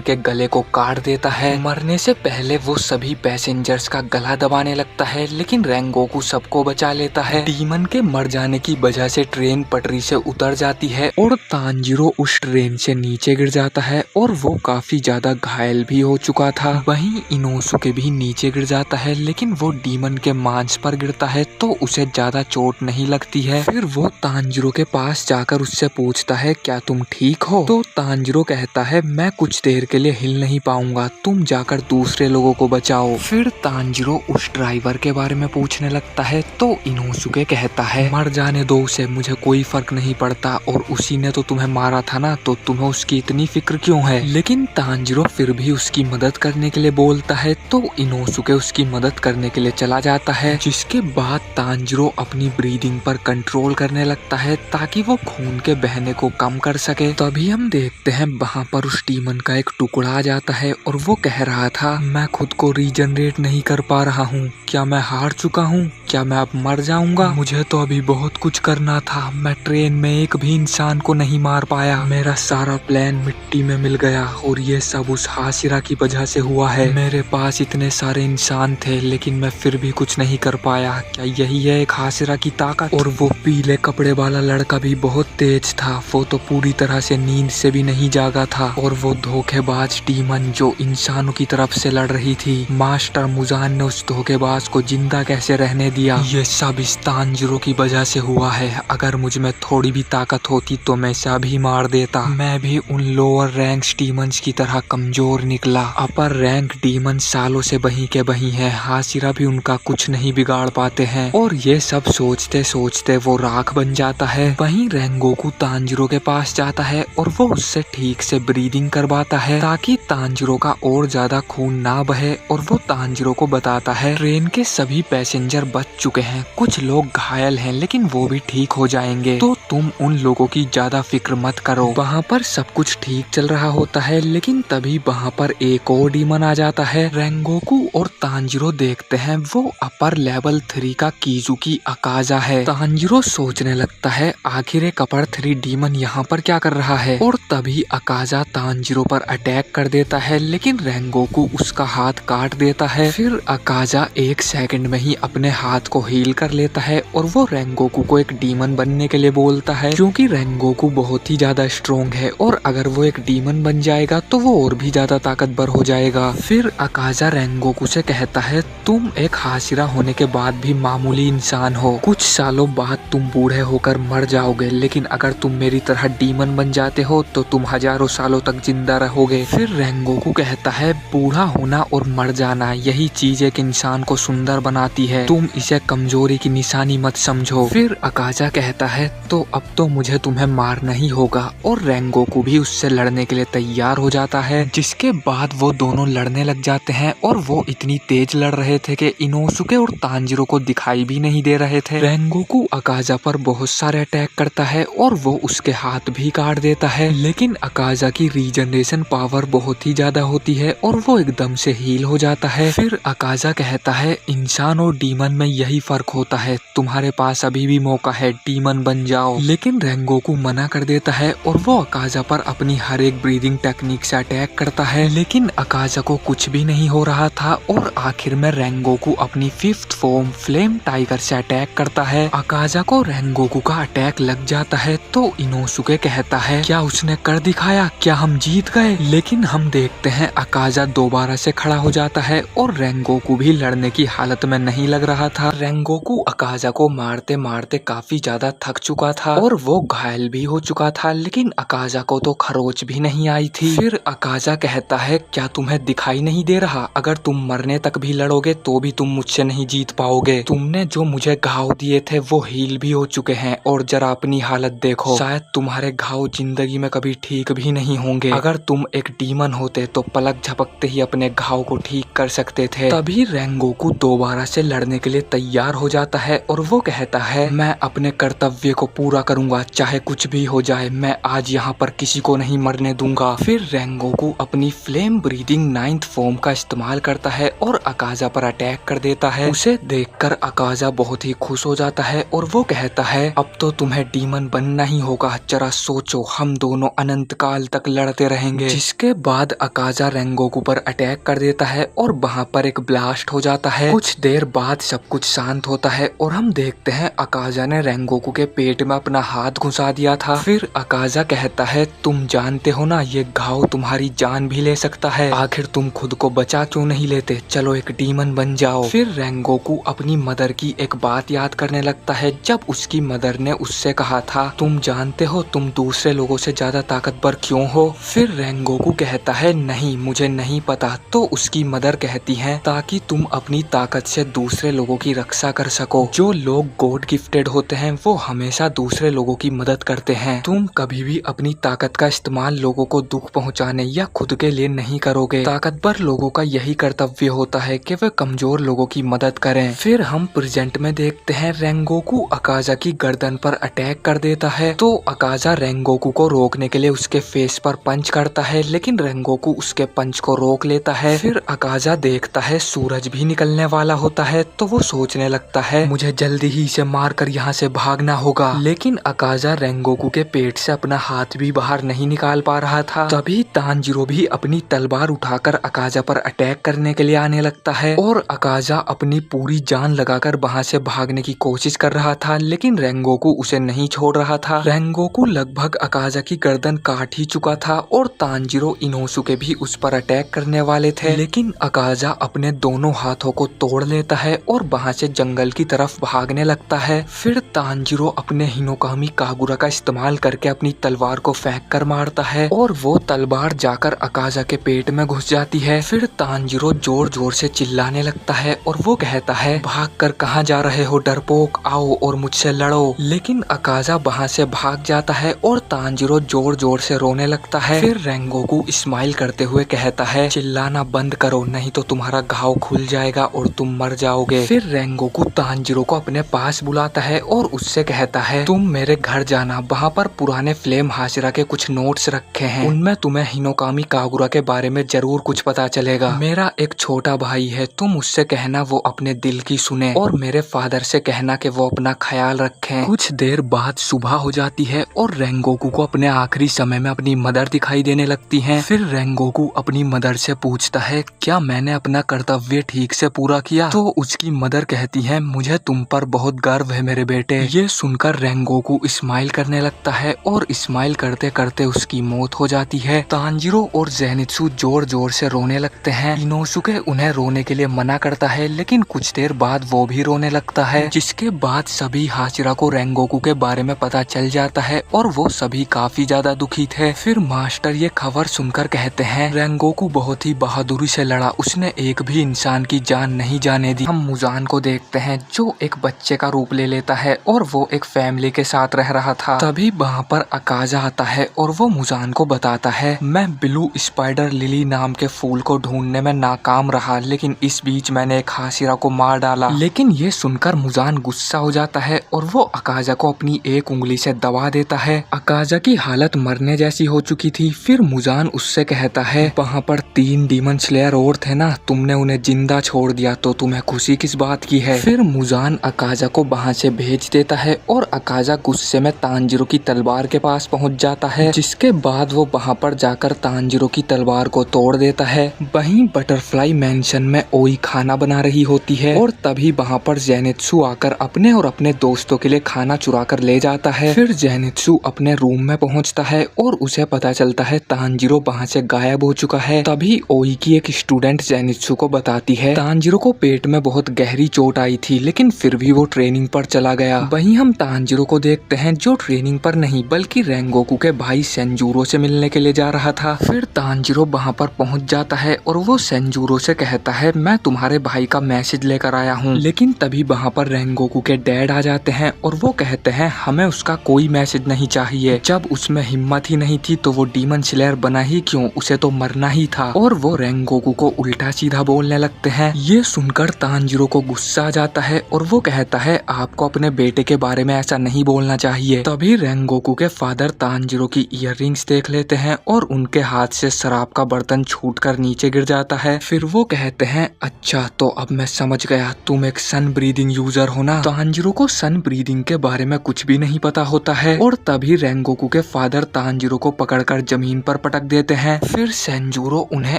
के गले को काट देता है। मरने से पहले वो सभी पैसेंजर्स का गला दबाने लगता है, लेकिन रेंगोकू सबको बचा लेता है। डीमन के मर जाने की वजह से ट्रेन पटरी से उतर जाती है और तांजीरो उस ट्रेन से नीचे गिर जाता है और वो काफी ज्यादा घायल भी हो चुका था। वहीं इनोसुके भी नीचे गिर जाता है, लेकिन वो डीमन के मांस पर गिरता है तो उसे ज्यादा चोट नहीं लगती है। फिर वो तांजीरो के पास जाकर उससे पूछता है, क्या तुम ठीक हो? तो तांजीरो कहता है, मैं कुछ देर के लिए हिल नहीं पाऊंगा, तुम जाकर दूसरे लोगों को बचाओ। फिर तांजीरो उस ड्राइवर के बारे में पूछने लगता है तो इनोसुके कहता है, मर जाने दो उसे, मुझे कोई फर्क नहीं पड़ता, और उसी ने तो तुम्हें मारा था ना, तो तुम्हें उसकी इतनी फिक्र क्यों है? लेकिन तांजीरो फिर भी उसकी मदद करने के लिए बोलता है तो इनोसुके उसकी मदद करने के लिए चला जाता है, जिसके बाद तांजीरो अपनी ब्रीदिंग पर कंट्रोल करने लगता है ताकि वो खून के बहने को कम कर सके। तभी हम देखते हैं वहाँ पर उस डीमन का एक टुकड़ा आ जाता है और वो कह रहा था, मैं खुद को रीजनरेट नहीं कर पा रहा हूँ, क्या मैं हार चुका हूँ? क्या मैं अब मर जाऊंगा? मुझे तो अभी बहुत कुछ करना था, मैं ट्रेन में एक भी इंसान को नहीं मार पाया, मेरा सारा प्लान मिट्टी में मिल गया और ये सब उस हाशिरा की वजह से हुआ है। मेरे पास इतने सारे इंसान थे लेकिन मैं फिर भी कुछ नहीं कर पाया, क्या यही है एक हाशिरा की ताकत? और वो पीले कपड़े वाला लड़का भी बहुत तेज था, वो तो पूरी तरह से नींद से भी नहीं जागा था, और वो धोखेबाज डीमन जो इंसानों की तरफ से लड़ रही थी, मास्टर मुजान ने उस धोखेबाज को जिंदा कैसे रहने दिया? ये सब इस तांजीरो की वजह से हुआ है। अगर मुझ में थोड़ी भी ताकत होती तो मैं इसे अभी मार देता। मैं भी उन लोअर रैंक डीमंस की तरह कमजोर निकला, अपर रैंक डीमन सालों से वहीं के वहीं है, हाशिरा भी उनका कुछ नहीं बिगाड़ पाते हैं। और ये सब सोचते सोचते वो राख बन जाता है। वहीं रेंगोकू तांजीरो के पास जाता है और वो उससे ठीक से ब्रीदिंग करवाता है ताकि तांजीरो का और ज्यादा खून ना बहे, और वो तांजीरो को बताता है, ट्रेन के सभी पैसेंजर बच चुके हैं, कुछ लोग घायल हैं लेकिन वो भी ठीक हो जाएंगे, तो तुम उन लोगों की ज्यादा फिक्र मत करो। वहाँ पर सब कुछ ठीक चल रहा होता है, लेकिन तभी वहाँ पर एक और डीमन आ जाता है। रेंगोकू और तांजीरो देखते हैं वो अपर लेवल 3 का कीजुकी अकाजा है। तांजीरो सोचने लगता है, आखिर एक अपर 3 डीमन यहाँ पर क्या कर रहा है? और तभी अकाजा तांजीरो पर अटैक कर देता है, लेकिन रेंगोकू उसका हाथ काट देता है। फिर अकाजा 1 सेकंड में ही अपने हाथ को हील कर लेता है और वो रेंगोकू को एक डीमन बनने के लिए बोलता है, क्योंकि रेंगोकू बहुत ही ज्यादा स्ट्रोंग है और अगर वो एक डीमन बन जाएगा तो वो और भी ज्यादा ताकतवर हो जाएगा। फिर अकाजा रेंगोकू से कहता है, तुम एक हाशिरा होने के बाद भी मामूली इंसान हो, कुछ सालों बाद तुम बूढ़े होकर मर जाओगे, लेकिन अगर तुम मेरी तरह डीमन बन जाते हो तो तुम हजारों सालों तक जिंदा रहोगे। फिर रेंगोकू कहता है, बूढ़ा होना और मर जाना यही चीज एक इंसान को सुंदर बनाती है, तुम इसे कमजोरी की निशानी मत समझो। फिर अकाजा कहता है, तो अब तो मुझे तुम्हें मारना ही होगा, और रेंगोकू भी उससे लड़ने के लिए तैयार हो जाता है, जिसके बाद वो दोनों लड़ने लग जाते हैं और वो इतनी तेज लड़ रहे थे कि इनोसुके और तांजीरो को दिखाई भी नहीं दे रहे थे। रेंगोकू अकाजा पर बहुत सारे अटैक करता है और वो उसके हाथ भी काट देता है, लेकिन अकाजा की रीजनरेशन पावर बहुत ही ज्यादा होती है और वो एकदम से हील हो जाता है। फिर अकाजा कहता है, इंसान और डीमन में यही फर्क होता है, तुम्हारे पास अभी भी मौका है, डीमन बन जाओ। लेकिन रेंगोकू मना कर देता है और वो अकाजा पर अपनी हर एक ब्रीदिंग टेक्निक से अटैक करता है, लेकिन अकाजा को कुछ भी नहीं हो रहा था और आखिर में रेंगोकू अपनी 5th फॉर्म फ्लेम टाइगर से अटैक करता है। अकाजा को रेंगोकू का अटैक लग जाता है तो इनोसुके कहता है, क्या उसने कर दिखाया, क्या हम जीत गए? लेकिन हम देखते हैं अकाजा दोबारा से खड़ा हो जाता है और रेंगोकू भी लड़ने की हालत में नहीं लग रहा था। रेंगोकू अकाजा को मारते मारते काफी ज्यादा थक चुका था और वो घायल भी हो चुका था, लेकिन अकाजा को तो खरोच भी नहीं आई थी। फिर अकाजा कहता है, क्या तुम्हें दिखाई नहीं दे रहा, अगर तुम मरने तक भी लड़ोगे तो भी तुम मुझसे नहीं जीत पाओगे, तुमने जो मुझे घाव दिए थे वो हील भी हो चुके हैं और जरा अपनी हालत देखो, शायद तुम्हारे घाव जिंदगी में कभी ठीक भी नहीं होंगे, अगर तुम एक डीमन होते तो पलक झपकते ही अपने घाव को ठीक कर सकते थे। तभी रेंगोकू दोबारा से लड़ने के लिए तैयार हो जाता है और वो कहता है, मैं अपने कर्तव्य को पूरा करूंगा, चाहे कुछ भी हो जाए, मैं आज यहाँ पर किसी को नहीं मरने दूंगा। फिर रेंगोकू अपनी फ्लेम ब्रीदिंग 9th फॉर्म का इस्तेमाल करता है और अकाजा पर अटैक कर देता है। उसे देखकर अकाजा बहुत ही खुश हो जाता है और वो कहता है, अब तो तुम्हें डीमन बनना ही होगा, जरा सोचो, हम दोनों अनंत काल तक लड़ते रहेंगे। जिसके बाद अकाजा रेंगोकू पर अटैक कर देता है और वहाँ पर एक ब्लास्ट हो जाता है। कुछ देर बाद सब कुछ शांत होता है और हम देखते हैं अकाजा ने रेंगोकू के पेट में अपना हाथ घुसा दिया था। फिर अकाजा कहता है, तुम जानते हो ना, ये घाव तुम्हारी जान भी ले सकता है, आखिर तुम खुद को बचा क्यों नहीं लेते, चलो एक डीमन बन जाओ। फिर रेंगोकू अपनी मदर की एक बात याद करने लगता है, जब उसकी मदर ने उससे कहा था, तुम जानते हो तुम दूसरे लोगों से ज्यादा ताकतवर क्यों हो। फिर रेंगोकू कहता है, नहीं मुझे नहीं पता। तो उसकी मदर कहती है, ताकि तुम अपनी ताकत से दूसरे लोगों की रक्षा कर सको। जो लोग गॉड गिफ्टेड होते हैं वो हमेशा दूसरे लोगों की मदद करते हैं। तुम कभी भी अपनी ताकत का इस्तेमाल लोगों को दुख पहुंचाने या खुद के लिए नहीं करोगे। ताकतवर लोगों का यही कर्तव्य होता है कि वे कमजोर लोगों की मदद करें। फिर हम प्रेजेंट में देखते हैं रेंगोकू अकाजा की गर्दन पर अटैक कर देता है। तो अकाजा रेंगोकू को रोकने के लिए उसके फेस पर पंच करता है, लेकिन रेंगोकू उसके पंच को रोक लेता है। फिर अकाजा देखता है सूरज भी निकलने वाला होता है, तो वो सोचने लगता है, मुझे जल्दी ही इसे मारकर यहाँ से भागना होगा। लेकिन अकाजा रेंगोकू के पेट से अपना हाथ भी बाहर नहीं निकाल पा रहा था। तभी तांजीरो भी अपनी तलवार उठाकर अकाजा पर अटैक करने के लिए आने लगता है और अकाजा अपनी पूरी जान लगाकर वहाँ से भागने की कोशिश कर रहा था, लेकिन रेंगोकू उसे नहीं छोड़ रहा था। रेंगोकू लगभग अकाजा की गर्दन काट ही चुका था और तांजीरो इनोसुके भी उस पर अटैक करने वाले थे, लेकिन अकाजा अपने दोनों हाथों को तोड़ लेता है और वहाँ से जंगल की तरफ भागने लगता है। फिर तांजीरो अपने हिनोकामी कागुरा का इस्तेमाल करके अपनी तलवार को फेंक कर मारता है और वो तलवार जाकर अकाजा के पेट में घुस जाती है। फिर तांजीरो जोर जोर से चिल्लाने लगता है और वो कहता है, भागकर कहाँ जा रहे हो डरपोक, आओ और मुझसे लड़ो। लेकिन अकाजा वहाँ से भाग जाता है और तांजीरो जोर जोर से रोने लगता है। फिर रेंगोकू स्माइल करते हुए कहता है, चिल्लाना बंद करो, नहीं तो तुम्हारा घाव खुल जाएगा और तुम मर जाओगे। फिर रेंगोकू तांजीरो को अपने पास बुलाता है और उससे कहता है, तुम मेरे घर जाना, वहाँ पर पुराने फ्लेम हाशिरा के कुछ नोट्स रखे हैं, उनमें तुम्हें हिनोकामी कागुरा के बारे में जरूर कुछ पता चलेगा। मेरा एक छोटा भाई है, तुम उससे कहना वो अपने दिल की सुने और मेरे फादर से कहना कि वो अपना ख्याल रखें। कुछ देर बाद सुबह हो जाती है और रेंगोकू को अपने आखिरी समय में अपनी मदर दिखाई देने लगती हैं। फिर रेंगोकू अपनी मदर से पूछता है, क्या मैंने अपना कर्तव्य ठीक से पूरा किया? तो उसकी मदर कहती है, मुझे तुम पर बहुत गर्व है मेरे बेटे। ये सुनकर रेंगोकू स्माइल करने लगता है और स्माइल करते करते उसकी मौत हो जाती है। तांजीरो और जेनित्सु जोर जोर से रोने लगते हैं। इनोसुके उन्हें रोने के लिए मना करता है, लेकिन कुछ देर बाद वो भी रोने लगता है। जिसके बाद सभी हाशिरा को रेंगोकू के बारे में पता चल जाता है और वो सभी काफी ज्यादा दुखी थे। फिर मास्टर ये खबर सुनकर कहते हैं, रेंगोकू बहुत ही बहादुरी से लड़ा, उसने एक भी इंसान की जान नहीं जाने दी। हम मुजान को देखते हैं जो एक बच्चे का रूप ले लेता है और वो एक फैमिली के साथ रह रहा था। तभी वहाँ पर अकाजा आता है और वो मुजान को बताता है, मैं ब्लू स्पाइडर लिली नाम के फूल को ढूंढने में नाकाम रहा, लेकिन इस बीच मैंने एक हाशिरा को मार डाला। लेकिन ये सुनकर मुजान गुस्सा हो जाता है और वो अकाजा को अपनी एक उंगली से दबा देता है। अकाजा की हालत मरने जैसी हो चुकी थी। फिर मुजान उससे कहता है, वहाँ पर 3 डीमन स्लेयर और थे ना, तुमने उन्हें जिंदा छोड़ दिया, तो तुम्हें खुशी किस बात की है? फिर मुजान अकाजा को वहाँ से भेज देता है और अकाजा गुस्से में तांजीरो की तलवार के पास पहुँच जाता है। जिसके बाद वो वहाँ पर जाकर तांजीरो की तलवार को तोड़ देता है। वहीं बटरफ्लाई मैंशन में ओई खाना बना रही होती है और तभी वहाँ पर जेनित्सु आकर अपने और अपने दोस्तों के लिए खाना चुरा कर ले जाता है। फिर जेनित्सु अपने रूम में पहुँचता है और उसे पता चलता है तांजीरो वहाँ से गायब हो चुका है। तभी ओई की एक स्टूडेंट जेनित्सु को बताती है, तांजीरो को पेट में बहुत गहरी चोट आई थी, लेकिन फिर भी वो ट्रेनिंग पर चला गया। वहीं हम तांजीरो को देखते हैं जो ट्रेनिंग पर नहीं बल्कि रेंगोकू के भाई सेंजूरो से मिलने के लिए जा रहा था। फिर तांजीरो वहाँ पर पहुँच जाता है और वो सेंजूरो से कहता है, मैं तुम्हारे भाई का मैसेज लेकर आया हूँ। लेकिन तभी वहाँ पर रेंगोकू के डैड आ जाते हैं और वो कहते हैं, हमें उसका कोई मैसेज नहीं चाहिए, जब उसमें हिम्मत ही नहीं थी तो वो डीमन स्लेयर बना ही क्यों, उसे तो मरना ही था। और वो रेंगोकू को उल्टा सीधा बोलने लगते हैं। ये सुनकर तांजीरो को गुस्सा आ जाता है और वो कहता है, आपको अपने बेटे के बारे में ऐसा नहीं बोलना चाहिए। तभी रेंगोकू के फादर तांजीरो की इयररिंग्स देख लेते हैं और उनके हाथ से शराब का बर्तन छूटकर नीचे गिर जाता है। फिर वो कहते हैं, अच्छा तो अब मैं समझ गया, तुम एक सन ब्रीदिंग यूजर हो ना। तांजीरो को सन ब्रीदिंग के बारे में कुछ भी नहीं पता होता है और तभी रेंगोकू के फादर तांजीरो को पकड़कर जमीन पर पटक देते हैं। फिर सेंजूरो उन्हें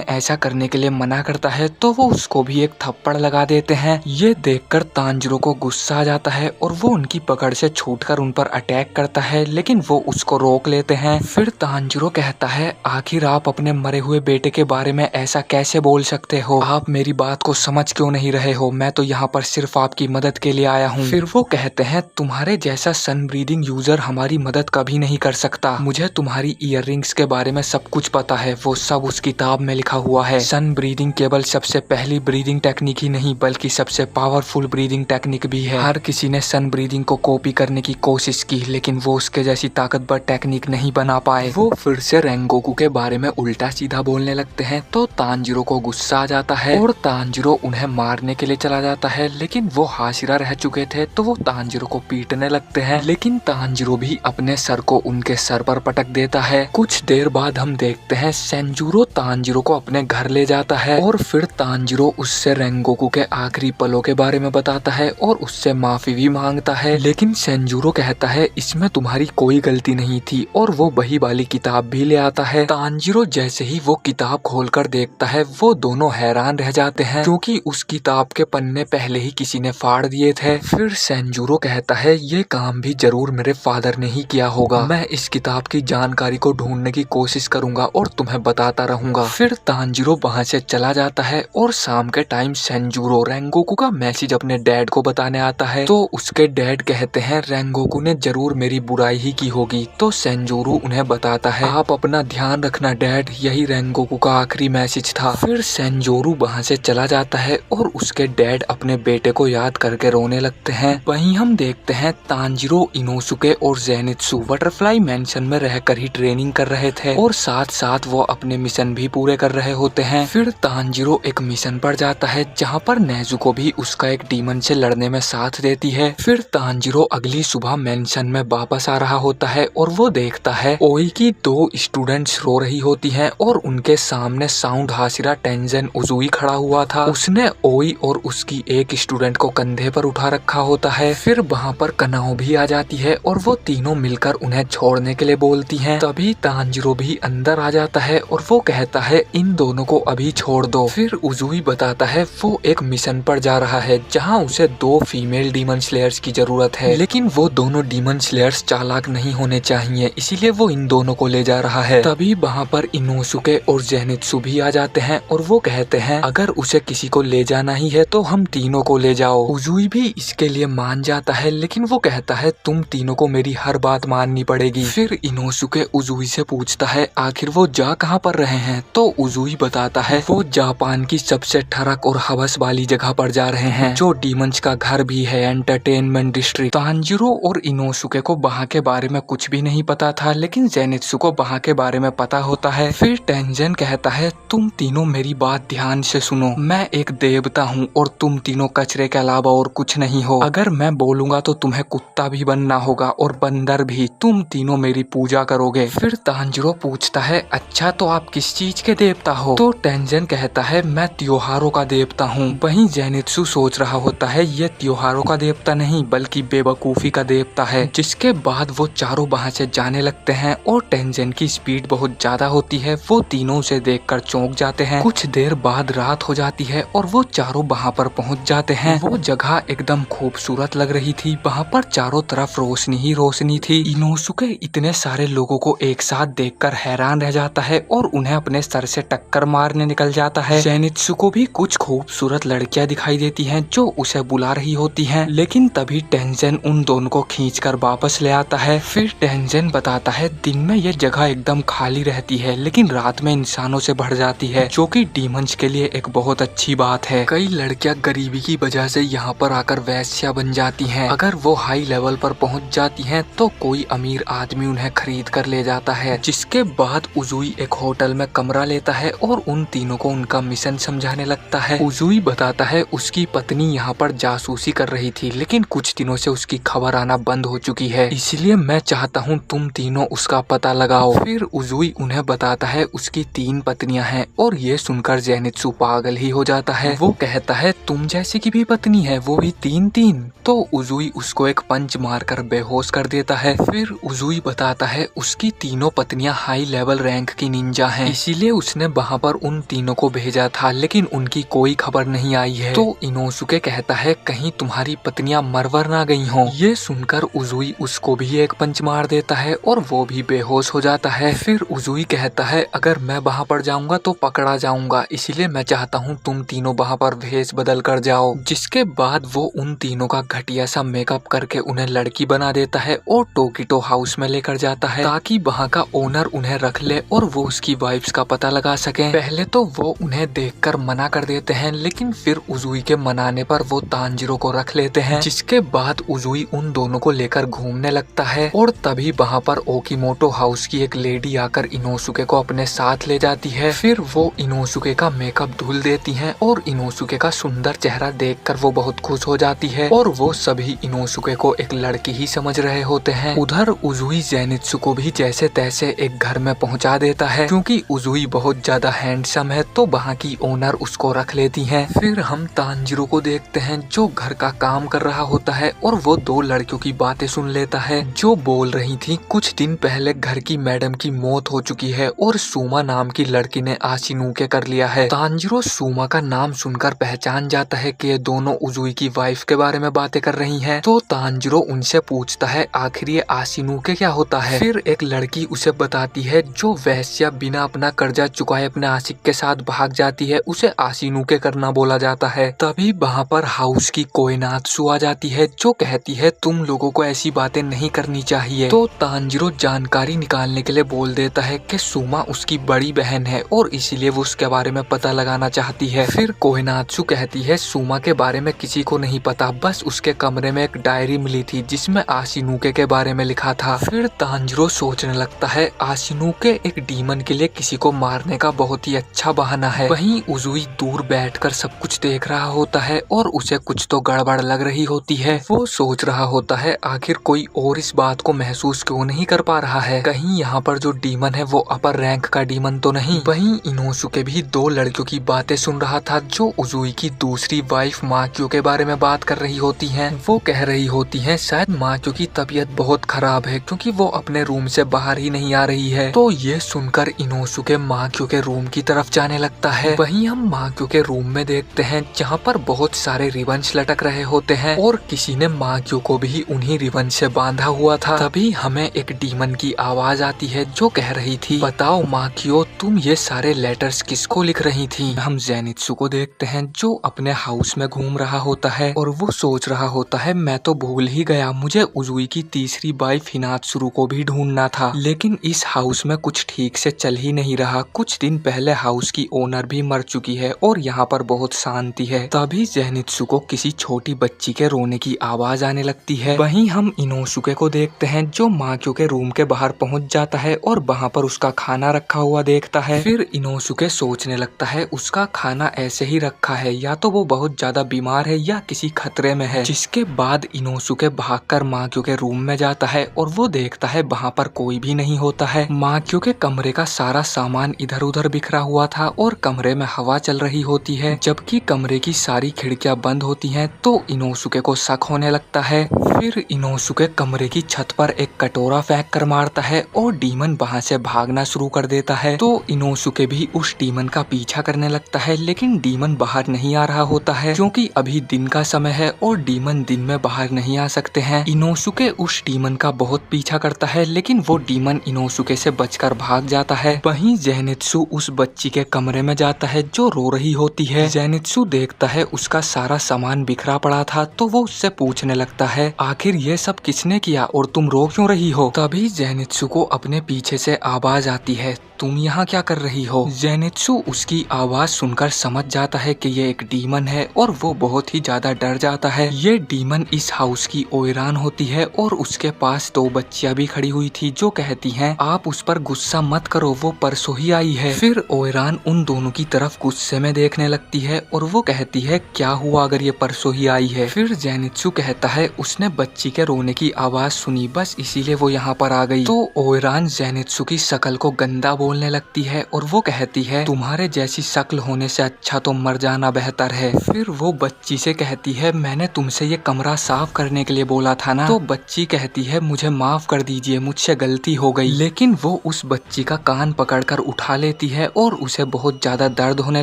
ऐसा करने के लिए मना करता है तो वो उसको भी एक थप्पड़ लगा देते हैं। ये देखकर तांजीरो को गुस्सा आ जाता है और वो उनकी पकड़ से छूटकर उन पर अटैक करता है, लेकिन वो उसको रोक लेते हैं। फिर तांजीरो कहता है, आखिर आप अपने मरे हुए बेटे के बारे में ऐसा कैसे बोल सकते हो? आप मेरी बात को समझ क्यों नहीं रहे हो? मैं तो यहाँ पर सिर्फ आपकी मदद के लिए आया हूँ। फिर वो कहते हैं, तुम्हारे जैसा सन ब्रीदिंग यूजर हमारी मदद कभी नहीं कर सकता। मुझे तुम्हारी ईयररिंग्स के बारे में सब कुछ पता है, वो सब उस किताब में लिखा हुआ है। सन ब्रीदिंग केवल सबसे पहली ब्रीदिंग टेक्निक ही नहीं बल्कि सबसे पावरफुल ब्रीदिंग टेक्निक भी है। हर किसी ने सन ब्रीदिंग को कॉपी करने की कोशिश की, लेकिन वो उसके जैसी ताकतवर टेक्निक नहीं बना पाए। वो फिर से रेंगोकू के बारे में उल्टा सीधा बोलने लगते हैं तो तांजीरो को गुस्सा आ जाता है और तांजीरो उन्हें मारने के लिए चला जाता है, लेकिन वो हाशिरा रह चुके थे तो वो तांजीरो को पीटने लगते हैं, लेकिन तांजीरो भी अपने सर को उनके सर पर पटक देता है। कुछ देर बाद हम देखते हैं सेंजूरो तांजीरो को अपने घर ले जाता है और फिर तांजीरो उससे रेंगोकू के आखिरी पलों के बारे में बताता है और उससे माफी भी मांगता है, लेकिन सेंजूरो कहता है इसमें तुम्हारी कोई गलती नहीं थी और वो वही वाली किताब भी ले आता है। तांजीरो जैसे ही वो किताब खोलकर देखता है वो दोनों हैरान रह जाते हैं क्योंकि उस किताब के पन्ने पहले ही किसी ने फाड़ दिए थे। फिर सेंजूरो कहता है ये काम भी जरूर मेरे फादर ने ही किया होगा। मैं इस किताब की जानकारी को ढूंढने की कोशिश करूंगा और तुम्हें बताता रहूंगा। फिर तांजीरो वहाँ से चला जाता है और शाम के टाइम सेंजूरो रेंगोकू का मैसेज अपने डैड को बताने आता है तो उसके डैड कहते हैं रेंगोकू ने जरूर मेरी बुराई ही की होगी। तो सेंजूरो उन्हें बताता है आप अपना ध्यान रखना डैड, यही रेंगोकू का आखिरी मैसेज था। फिर सेंजूरो वहाँ से चला जाता है और उसके डैड अपने बेटे को याद करके रोने लगते हैं। वहीं हम देखते हैं तांजीरो, इनोसुके और जेनित्सु बटरफ्लाई मैंशन में रहकर ही ट्रेनिंग कर रहे थे और साथ साथ वो अपने मिशन भी पूरे कर रहे होते हैं। फिर तांजीरो एक मिशन पर जाता है जहाँ पर नेजुको भी उसका एक डीमन से लड़ने में साथ देती है। फिर तांजीरो अगली सुबह मैंशन में वापस आ रहा होता है और वो देखता है ओई की 2 स्टूडेंट्स रो रही होती हैं और उनके सामने साउंड हाशिरा टेंजन उजुई खड़ा हुआ था। उसने ओई और उसकी एक स्टूडेंट को कंधे पर उठा रखा होता है। फिर वहाँ पर कनाओ भी आ जाती है और वो तीनों मिलकर उन्हें छोड़ने के लिए बोलती हैं। तभी तांजीरो भी अंदर आ जाता है और वो कहता है इन दोनों को अभी छोड़ दो। फिर उजुई बताता है वो एक मिशन पर जा रहा है जहाँ उसे 2 फीमेल डीमन स्लेयर्स की जरूरत है, लेकिन वो दोनों डीमन स्लेयर्स चालाक नहीं होने चाहिए, इसीलिए वो इन दोनों को ले जा रहा है। तभी वहाँ पर इनोसुके और जेनित्सु भी आ जाते हैं और वो कहते हैं अगर उसे किसी को ले जाना ही है तो हम तीनों को ले जाओ। उजुई भी इसके लिए मान जाता है, लेकिन वो कहता है तुम तीनों को मेरी हर बात माननी पड़ेगी। फिर इनोसुके उजुई से पूछता है आखिर वो जा कहाँ पर रहे हैं, तो उजुई बताता है वो जापान की सबसे ठरक और हवस वाली जगह पर जा रहे हैं जो डीमंस का घर भी है, एंटरटेनमेंट डिस्ट्रिक्ट। तांजीरो और इनोसुके को वहाँ के बारे में कुछ भी नहीं पता था, लेकिन जेनित्सु को वहाँ के बारे में पता होता है। फिर टेंजन कहता है तुम तीनों मेरी बात ध्यान से सुनो, मैं एक देवता हूँ और तुम तीनों कचरे के अलावा और कुछ नहीं हो। अगर मैं बोलूंगा तो तुम्हें कुत्ता भी बनना होगा और बंदर भी, तुम तीनों मेरी पूजा करोगे। फिर तांजीरो पूछता है अच्छा तो आप किस चीज के देवता हो, तो टेंजन कहता है मैं त्योहारों का देवता हूँ। वहीं जेनित्सु सोच रहा होता है ये त्योहारों का देवता नहीं बल्कि बेवकूफी का देवता है। जिसके बाद वो चारों वहाँ से जाने लगते हैं और टेंजन की स्पीड बहुत ज्यादा होती है, वो तीनों उसे देखकर चौंक जाते हैं। कुछ देर बाद रात हो जाती है और वो चारों वहाँ पर पहुँच जाते हैं। वो जगह एकदम खूबसूरत लग रही थी, वहाँ पर चारों तरफ रोशनी ही रोशनी थी। इनोसुके इतने सारे लोगों को एक साथ देखकर हैरान रह जाता है और उन्हें अपने सर से टक्कर मारने निकल जाता है। जेनित्सु को भी कुछ खूबसूरत लड़कियां दिखाई देती हैं जो उसे बुला रही होती हैं, लेकिन तभी टेंजन उन दोनों को खींचकर वापस ले आता है। फिर टेंजन बताता है दिन में ये जगह एकदम खाली रहती है लेकिन रात में इंसानों से भर जाती है, जो कि डीमंस के लिए एक बहुत अच्छी बात है। कई लड़कियां गरीबी की वजह से यहाँ पर आकर वैश्या बन जाती हैं। अगर वो हाई लेवल पर पहुँच जाती हैं तो कोई अमीर आदमी उन्हें खरीद कर ले जाता है। जिसके बाद उजुई एक होटल में कमरा लेता है और उन तीनों को उनका मिशन समझाने लगता है। उजुई बताता है उसकी पत्नी यहाँ पर जासूसी कर रही थी, लेकिन कुछ दिनों से उसकी खबर आना बंद हो चुकी है, इसलिए मैं चाहता हूँ तुम तीनों उसका पता लगाओ। फिर उजुई उन्हें बताता है उसकी 3 पत्नियां हैं और ये सुनकर जेनित्सु पागल ही हो जाता है। वो कहता है तुम जैसी की भी पत्नी है, वो भी 3-3। तो उजुई उसको एक पंच मारकर बेहोश कर देता है। फिर उजुई बताता है उसकी तीनों पत्नियां हाई लेवल रैंक की निंजा हैं, इसीलिए उसने वहाँ पर उन तीनों को भेजा था, लेकिन उनकी कोई खबर नहीं आई है। तो इनोसुके कहता है कहीं तुम्हारी पत्नियां मरवर ना गई हों। ये सुनकर उजुई उसको भी एक पंच मार देता है और वो भी बेहोश हो जाता है। फिर उजुई कहता है अगर मैं वहाँ पर जाऊंगा तो पकड़ा जाऊंगा, इसलिए मैं चाहता हूँ तुम तीनों वहाँ पर भेष बदल कर जाओ। जिसके बाद वो उन तीनों का घटिया सा मेकअप करके उन्हें लड़की बना देता है और टोकिटो हाउस में लेकर जाता है ताकि वहाँ का ओनर उन्हें रख ले और वो उसकी वाइफ्स का पता लगा सके। पहले तो वो उन्हें देखकर मना कर देते हैं, लेकिन फिर उजुई के मनाने पर वो तांजिरो को रख लेते हैं। जिसके बाद उजुई उन दोनों को लेकर घूमने लगता है और तभी वहाँ पर ओकीमोटो हाउस की एक लेडी आकर इनोसुके को अपने साथ ले जाती है। फिर वो इनोसुके का मेकअप धुल देती हैं और इनोसुके का सुंदर चेहरा देखकर वो बहुत खुश हो जाती है और वो सभी इनोसुके को एक लड़की ही समझ रहे होते हैं। उधर उजुई जेनित्सु को भी जैसे तैसे एक घर में पहुंचा देता है, क्योंकि उजुई बहुत ज्यादा हैंडसम है तो वहाँ की ओनर उसको रख लेती हैं। फिर हम तांजिरो को देखते हैं जो घर का काम कर रहा होता है और वो दो लड़कियों की बातें सुन लेता है जो बोल रही थी कुछ दिन पहले घर की मैडम की मौत हो चुकी है और सुमा नाम की लड़की ने आशिनुके कर लिया है। तांजिरो सुमा का नाम सुनकर पहचान जाता है कि ये दोनों उजुई की वाइफ के बारे में बातें कर रही हैं। तो तांजिरो उनसे पूछता है आखिर ये आशिनुके क्या होता है। फिर एक लड़की उसे बताती है जो वैश्या बिना अपना कर्जा चुकाए अपने आशिक के साथ भाग जाती है उसे आशिनुके करना बोला जाता है। तभी वहाँ पर हाउस की कोएनात्सु आ जाती है जो कहती है तुम लोगों को ऐसी बातें नहीं करनी चाहिए। तो तांजिरो जानकारी निकालने के लिए बोल देता है कि सुमा उसकी बड़ी बहन है और इसीलिए वो उसके बारे में पता लगाना चाहती है। फिर कोएनात्सु कहती है सुमा के बारे में किसी को नहीं पता, बस उसके कमरे में एक डायरी मिली थी जिसमें आशिनुके के बारे में लिखा था। फिर तांजिरो सोचने लगता है आशिनुके एक डीमन के लिए किसी को मारने का बहुत ही अच्छा बहाना है। वहीं उजुई दूर बैठकर सब कुछ देख रहा होता है और उसे कुछ तो गड़बड़ लग रही होती है। वो सोच रहा होता है आखिर कोई और इस बात को महसूस क्यों नहीं कर पा रहा है, कहीं यहाँ पर जो डीमन है वो अपर रैंक का डीमन तो नहीं। वहीं इनोसुके भी दो लड़कियों की बातें सुन रहा था जो उजुई की दूसरी वाइफ माक्यो के बारे में बात कर रही होती हैं। वो कह रही होती हैं शायद माक्यो की तबीयत बहुत खराब है क्योंकि वो अपने रूम से बाहर ही नहीं आ रही है। तो ये सुनकर इनोसुके माक्यो के रूम की तरफ जाने लगता है। वहीं हम माक्यो के रूम में देखते हैं जहाँ पर बहुत सारे रिबन्स लटक रहे होते हैं और किसी ने माक्यो को भी उन्हीं रिबन से बांधा हुआ था। तभी हमें एक डीमन की आवाज आती है जो कह रही थी बताओ माक्यो तुम ये सारे लेटर्स किसको लिख रही थी। हम जेनित्सु को देखते हैं जो अपने हाउस में घूम रहा होता है और वो सोच रहा होता है मैं तो भूल ही गया, मुझे उजुई की तीसरी वाइफ हिनात्सुरु को भी ढूंढना था, लेकिन इस हाउस में कुछ ठीक से चल ही नहीं रहा। कुछ दिन पहले हाउस की ओनर भी मर चुकी है और यहाँ पर बहुत शांति है। तभी जेनित्सु को किसी छोटी बच्ची के रोने की आवाज आने लगती है। वहीं हम इनोसुके को देखते हैं जो माक्यो के रूम के बाहर पहुंच जाता है और वहाँ पर उसका खाना रखा हुआ देखता है। फिर इनोसुके सोचने लगता है उसका खाना ऐसे ही रखा है, या तो वो बहुत ज्यादा बीमार है या किसी खतरे में है। जिसके बाद इनोसुके भागकर माक्यो के रूम में जाता है और वो देखता है वहाँ पर कोई भी नहीं होता है। माक्यो के कमरे का सारा सामान इधर उधर बिखरा हुआ था और कमरे में हवा चल रही होती है जबकि कमरे की सारी खिड़कियां बंद होती हैं। तो इनोसुके को शक होने लगता है। फिर इनोसुके कमरे की छत पर एक कटोरा फेंक कर मारता है और डीमन वहाँ से भागना शुरू कर देता है। तो इनोसुके भी उस डीमन का पीछा करने लगता है, लेकिन डीमन बाहर नहीं आ रहा होता है क्योंकि अभी दिन का समय है और डीमन दिन में बाहर नहीं आ सकते हैं। इनोसुके उस डीमन का बहुत पीछा करता है लेकिन वो डीमन इनोसुके से बचकर भाग जाता है। वहीं जेनित्सु उस बच्ची के कमरे में जाता है जो रो रही होती है। जेनित्सु देखता है उसका सारा सामान बिखरा पड़ा था तो वो उससे पूछने लगता है आखिर ये सब किसने किया और तुम रो क्यों रही हो। तभी जेनित्सु को अपने पीछे से आवाज आती है तुम यहाँ क्या कर रही हो। जेनित्सु उसकी आवाज सुनकर समझ जाता है कि ये एक डीमन है और वो बहुत ही ज्यादा डर जाता है। ये डीमन इस हाउस की ओयरान होती है और उसके पास दो बच्चियां भी खड़ी हुई थी जो कहती हैं आप उस पर गुस्सा मत करो, वो परसों ही आई है। फिर ओयरान उन दोनों की तरफ गुस्से में देखने लगती है और वो कहती है क्या हुआ अगर ये परसों ही आई है। फिर जेनित्सु कहता है उसने बच्ची के रोने की आवाज सुनी बस इसीलिए वो यहाँ पर आ गई। तो ओयरान जेनित्सु की शक्ल को गंदा बोलने लगती है और वो कहती है तुम्हारे जैसी शक्ल होने से अच्छा तो मर जाना बेहतर है। फिर वो बच्ची से कहती है मैंने तुमसे ये कमरा साफ करने के लिए बोला था ना। तो बच्ची कहती है मुझे माफ कर दीजिए, मुझसे गलती हो गई। लेकिन वो उस बच्ची का कान पकड़कर उठा लेती है और उसे बहुत ज्यादा दर्द होने